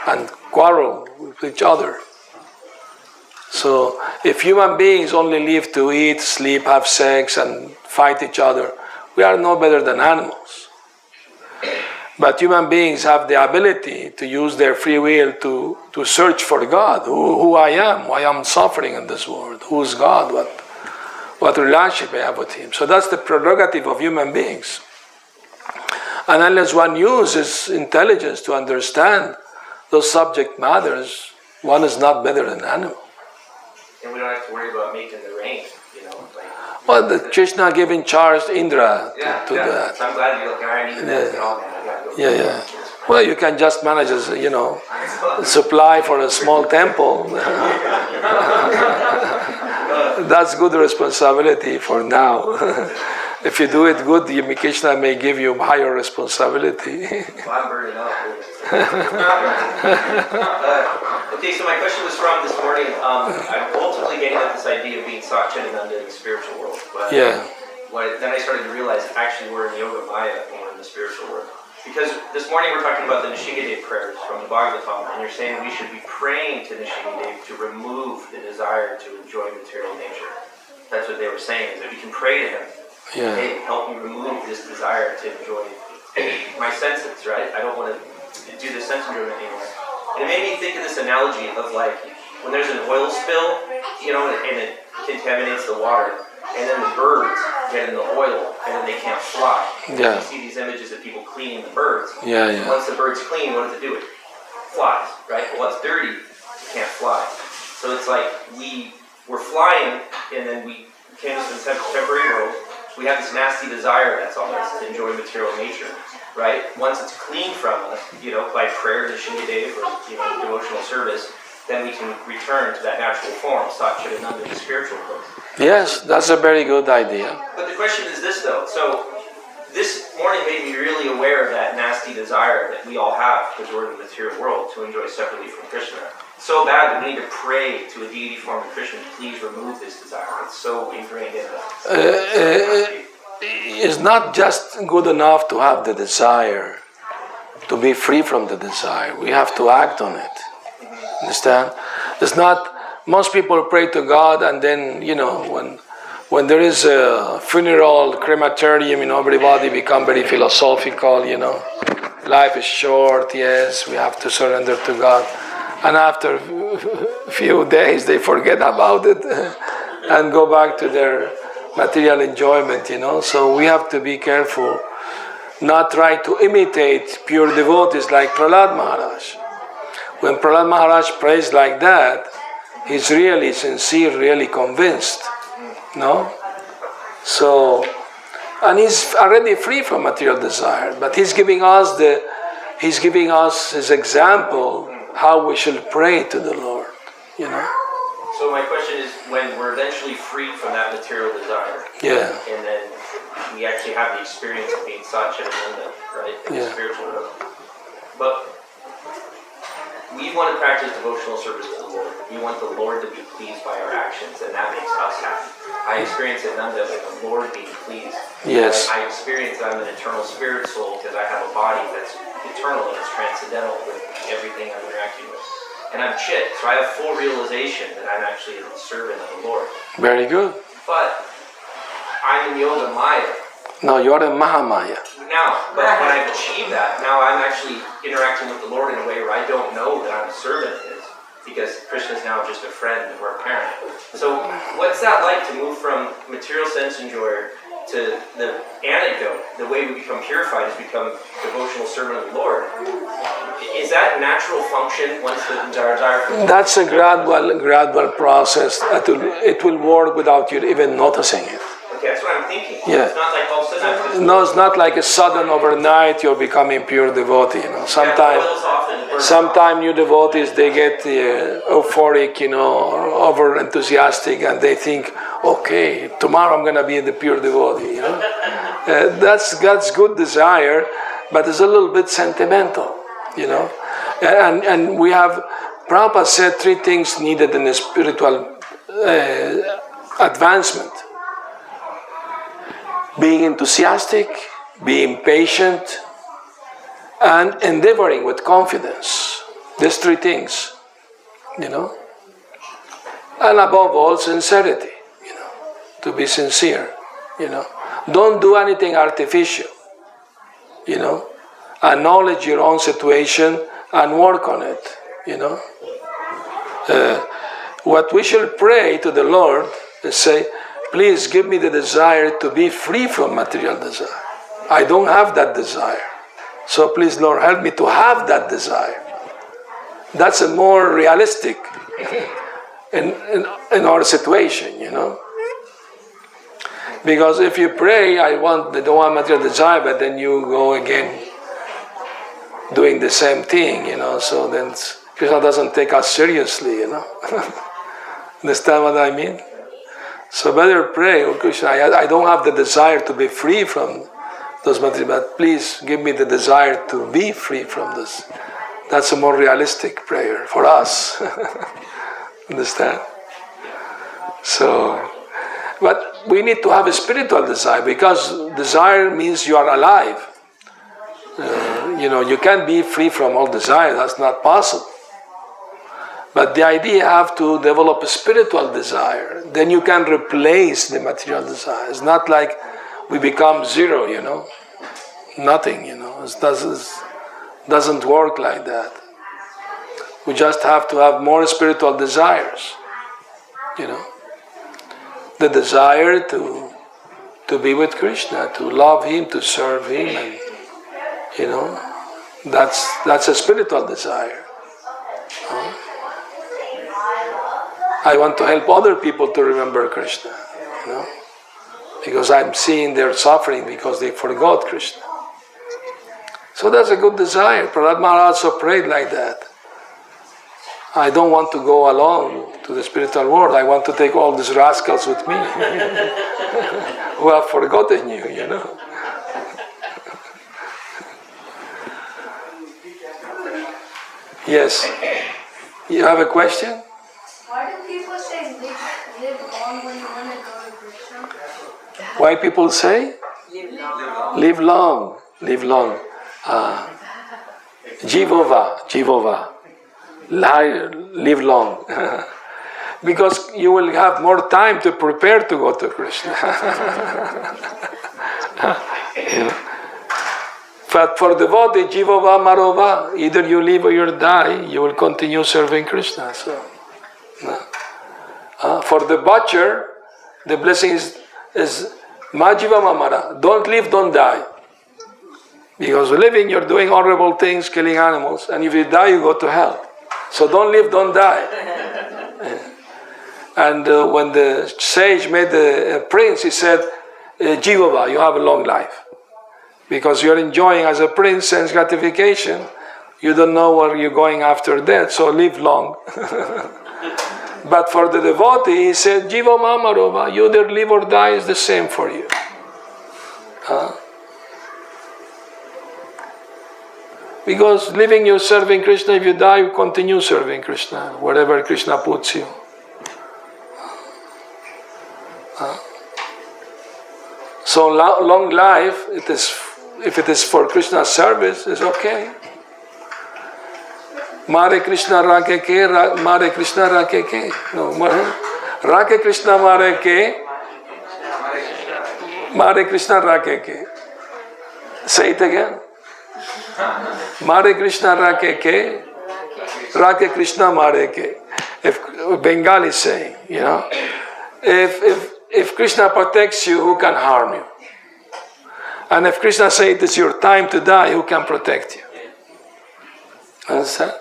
A: and quarrel with each other. So if human beings only live to eat, sleep, have sex, and fight each other, we are no better than animals. But human beings have the ability to use their free will to search for God. Who I am, why I'm suffering in this world, who's God, what relationship I have with Him. So that's the prerogative of human beings. And unless one uses intelligence to understand those subject matters, one is not better than an animal.
C: And we don't have to worry about making the rain,
A: Well, the Krishna giving charge to Indra to that.
C: So I'm glad you're like, I need to all that.
A: Yeah. Well, you can just manage, supply for a small temple. That's good responsibility for now. If you do it good, Krishna may give you higher responsibility.
C: Well, I'm burning up. Okay, so my question was from this morning. I'm ultimately getting at this idea of being Satchitananda in the spiritual world. But then I started to realize actually we're in Yoga Maya and we're in the spiritual world. Because this morning we're talking about the Nishingadev prayers from the Bhagavatam, and you're saying we should be praying to Nishingadev to remove the desire to enjoy material nature. That's what they were saying, is that we can pray to him.
A: Yeah.
C: Hey, help me remove this desire to enjoy my senses, right? I don't want to do the sense enjoyment anymore. And it made me think of this analogy of like when there's an oil spill, and it contaminates the water, and then the birds get in the oil, and then they can't fly.
A: Yeah.
C: You see these images of people cleaning the birds.
A: Yeah.
C: Once the bird's clean, what does it do? It flies, right? But once dirty, it can't fly. So it's like we we're flying, and then we came to this temporary world. We have this nasty desire that's on us to enjoy material nature, right? Once it's cleaned from us, by prayer to Shingadev or devotional service, then we can return to that natural form, Satchidananda, the spiritual place.
A: Yes, that's a very good idea.
C: But the question is this, though. So this morning made me really aware of that nasty desire that we all have, because we're in the material world, to enjoy separately from Krishna. So bad that we need to pray to a deity form of Krishna, please remove this desire. It's so ingrained in us.
A: It's not just good enough to have the desire, to be free from the desire. We have to act on it. Understand? It's not, most people pray to God and then, when there is a funeral, crematorium, everybody become very philosophical, Life is short, yes, we have to surrender to God. And after a few days, they forget about it and go back to their material enjoyment, So we have to be careful, not try to imitate pure devotees like Prahlad Maharaj. When Prahlad Maharaj prays like that, he's really sincere, really convinced, no? So, and he's already free from material desire, but he's giving us his example how we should pray to the Lord,
C: So my question is, when we're eventually freed from that material desire, and then we actually have the experience of being Satchidananda, right, in the spiritual world, but we want to practice devotional service to the Lord. We want the Lord to be pleased by our actions, and that makes us happy. I experience it Nanda, like the Lord being pleased.
A: Yes.
C: I experience that I'm an eternal spirit soul because I have a body that's eternal and it's transcendental with everything I'm interacting with. And I'm Chit, so I have full realization that I'm actually a servant of the Lord.
A: Very good.
C: But I'm in Yoga Maya.
A: No, you're in Mahamaya.
C: Now, but when I've achieved that, now I'm actually interacting with the Lord in a way where I don't know that I'm a servant of His, because Krishna is now just a friend or a parent. So what's that like to move from material sense enjoyer to the antidote? The way we become purified is become devotional servant of the Lord. Is that natural function once the desire?
A: That's a gradual process. It will work without you even noticing it.
C: Okay, that's what I'm thinking.
A: Yeah.
C: It's not like all of a sudden I'm just...
A: No, it's not like a sudden overnight you're becoming pure devotee. Sometimes new devotees, they get euphoric, or over enthusiastic, and they think, okay, tomorrow I'm going to be the pure devotee. That's good desire, but it's a little bit sentimental, And we have, Prabhupada said 3 things needed in a spiritual advancement. Being enthusiastic, being patient, and endeavoring with confidence. These 3 things, And above all, sincerity, to be sincere, Don't do anything artificial, Acknowledge your own situation and work on it, What we should pray to the Lord is say, please give me the desire to be free from material desire. I don't have that desire. So please, Lord, help me to have that desire. That's a more realistic in our situation, Because if you pray, I don't want material desire, but then you go again doing the same thing, So then Krishna doesn't take us seriously, Understand what I mean? So better pray, oh Krishna, I don't have the desire to be free from those material, but please give me the desire to be free from this. That's a more realistic prayer for us. Understand? So, but we need to have a spiritual desire, because desire means you are alive. You can't be free from all desire, that's not possible. But the idea, you have to develop a spiritual desire. Then you can replace the material desire. It's not like we become zero, Nothing, It doesn't work like that. We just have to have more spiritual desires, The desire to be with Krishna, to love Him, to serve Him, and, that's a spiritual desire. I want to help other people to remember Krishna, you know, because I'm seeing their suffering because they forgot Krishna. So that's a good desire. Prahlad Maharaj also prayed like that. I don't want to go alone to the spiritual world. I want to take all these rascals with me who have forgotten you, you know. Yes. You have a question?
H: Why do people say live long when you want to go to Krishna?
A: Why people say? Live long. Live long. Jivova. Live long. Because you will have more time to prepare to go to Krishna. You know? But for devotee, Jivova Marova, either you live or you die, you will continue serving Krishna. So, for the butcher, the blessing is Majiva Mamara. Don't live, don't die. Because living, you're doing horrible things, killing animals, and if you die, you go to hell. So don't live, don't die. And when the sage made the prince, he said, Jivava, you have a long life. Because you're enjoying as a prince sense gratification, you don't know where you're going after death, so live long. But for the devotee, he said, Jiva Mamarova, you either live or die is the same for you. Because living, you're serving Krishna. If you die, you continue serving Krishna, wherever Krishna puts you. So long life, if it is for Krishna's service, is okay. Mare Krishna Rake Ke, Mare Krishna Rake Ke. No, Rake Krishna Mare Ke, Mare Krishna Rake Ke. Say it again. Mare Krishna Rake Ke, Rake Krishna Mare Ke. If Bengali is saying, you know, if Krishna protects you, who can harm you? And if Krishna says it is your time to die, who can protect you? Understand?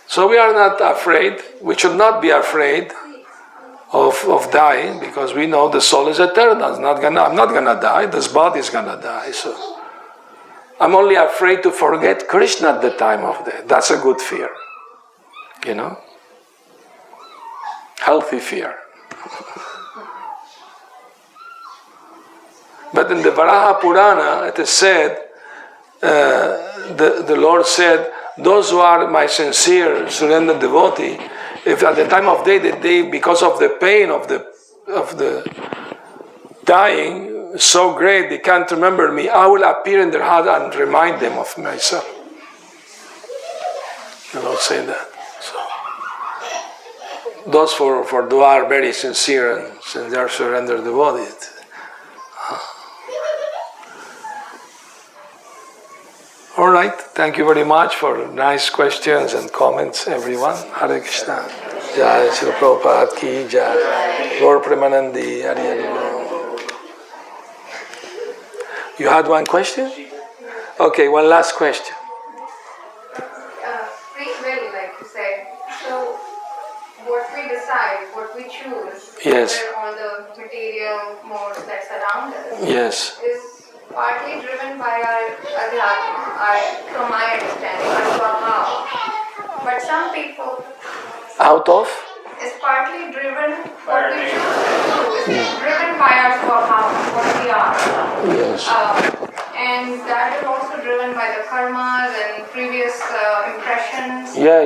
A: So we are not afraid, we should not be afraid of dying, because we know the soul is eternal. I'm not gonna die, this body is gonna die. So I'm only afraid to forget Krishna at the time of death. That's a good fear. You know? Healthy fear. But in the Varaha Purana, it is said, the Lord said, those who are my sincere, surrendered devotee, if at the time of death, they because of the pain of the dying so great they can't remember me, I will appear in their heart and remind them of myself. The Lord said that. So those who are very sincere and sincere surrendered devotees. All right, thank you very much for nice questions and comments, everyone. Hare Krishna. Jai Srila Prabhupada ki Jai. Lord Premanandi, Hari Hari Bol. You had one question? Okay, one last question.
H: Free will, like you said. So, what we decide, what we choose,
A: Yes.
H: on the material modes that surround us,
A: Yes.
H: is partly driven by our adhyatma, from my understanding, our swabhava. But some people,
A: Out of?
H: is partly driven, what we choose to do is driven by our swabhava, what we are.
A: Yes.
H: And that is also driven by the karmas and previous impressions.
A: Yeah.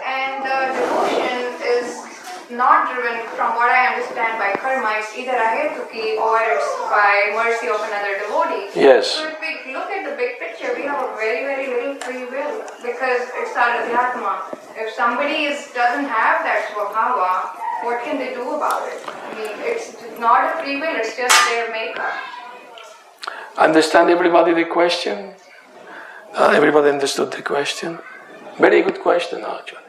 H: And the devotion is not driven, from what I understand, by karma. It's either ahetuki or it's by mercy of another devotee.
A: Yes.
H: So if we look at the big picture, we have a very, very little free will because it's our adhyatma. If somebody doesn't have that swabhava, what can they do about it? I mean, it's not a free will, it's just their makeup.
A: Understand everybody the question? Everybody understood the question? Very good question, actually.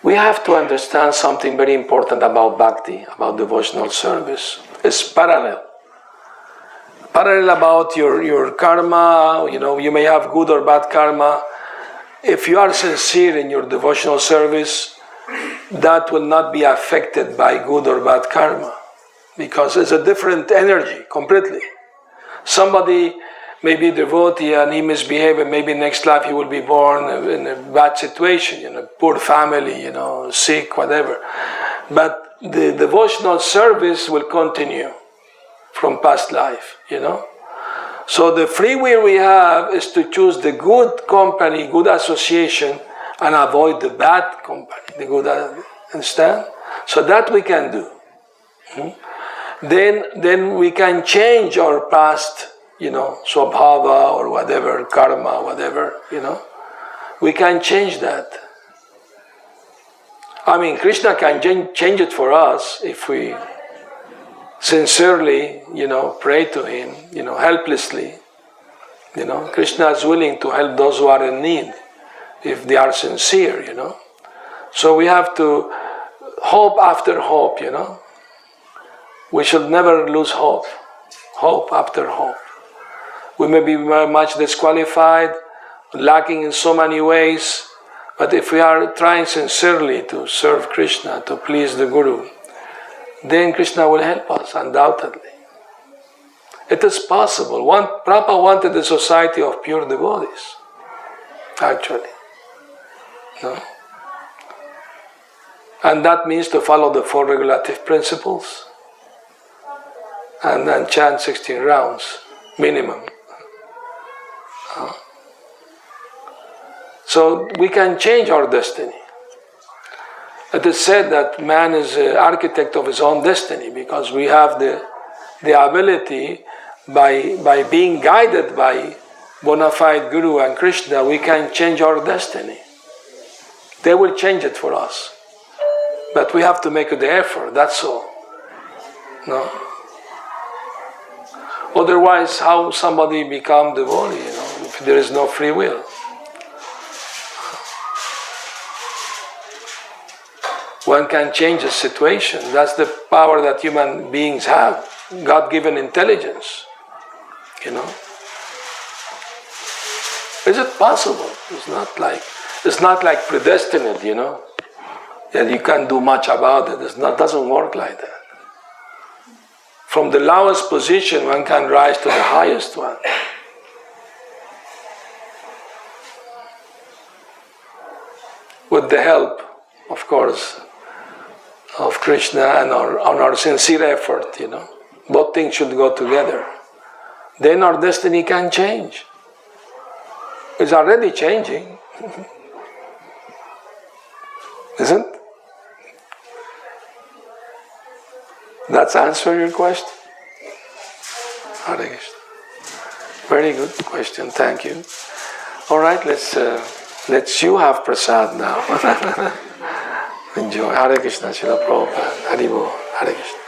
A: We have to understand something very important about bhakti, about devotional service. It's parallel. Parallel about your karma, you know, you may have good or bad karma. if you are sincere in your devotional service, that will not be affected by good or bad karma, because it's a different energy completely. Somebody may be devotee and he misbehaves, and maybe next life he will be born in a bad situation, poor family, sick, whatever. But the devotional service will continue from past life, So the free will we have is to choose the good company, good association, and avoid the bad company, the good, understand? So that we can do. Then we can change our past, swabhava or whatever, karma, whatever, We can change that. I mean, Krishna can change it for us if we sincerely, pray to him, helplessly. Krishna is willing to help those who are in need if they are sincere, So we have to hope after hope, We should never lose hope. Hope after hope. We may be very much disqualified, lacking in so many ways, but if we are trying sincerely to serve Krishna, to please the Guru, then Krishna will help us, undoubtedly. It is possible. Prabhupada wanted a society of pure devotees, actually. No? And that means to follow the 4 regulative principles and then chant 16 rounds, minimum. So we can change our destiny. It is said that man is an architect of his own destiny because we have the ability, by being guided by bona fide Guru and Krishna, we can change our destiny. They will change it for us. But we have to make the effort, that's all. No? Otherwise, how somebody become devotee, if there is no free will? One can change a situation. That's the power that human beings have. God-given intelligence. Is it possible? It's not like predestined, that you can't do much about it. It doesn't work like that. From the lowest position, one can rise to the highest one. With the help, of course, of Krishna and on our sincere effort, Both things should go together. Then our destiny can change. It's already changing. Isn't? That's answer your question? Hare Krishna. Very good question, thank you. All right, let's you have prasad now. Enjoy. Hare Krishna, Srila Prabhupada. Hare Bo. Hare Krishna.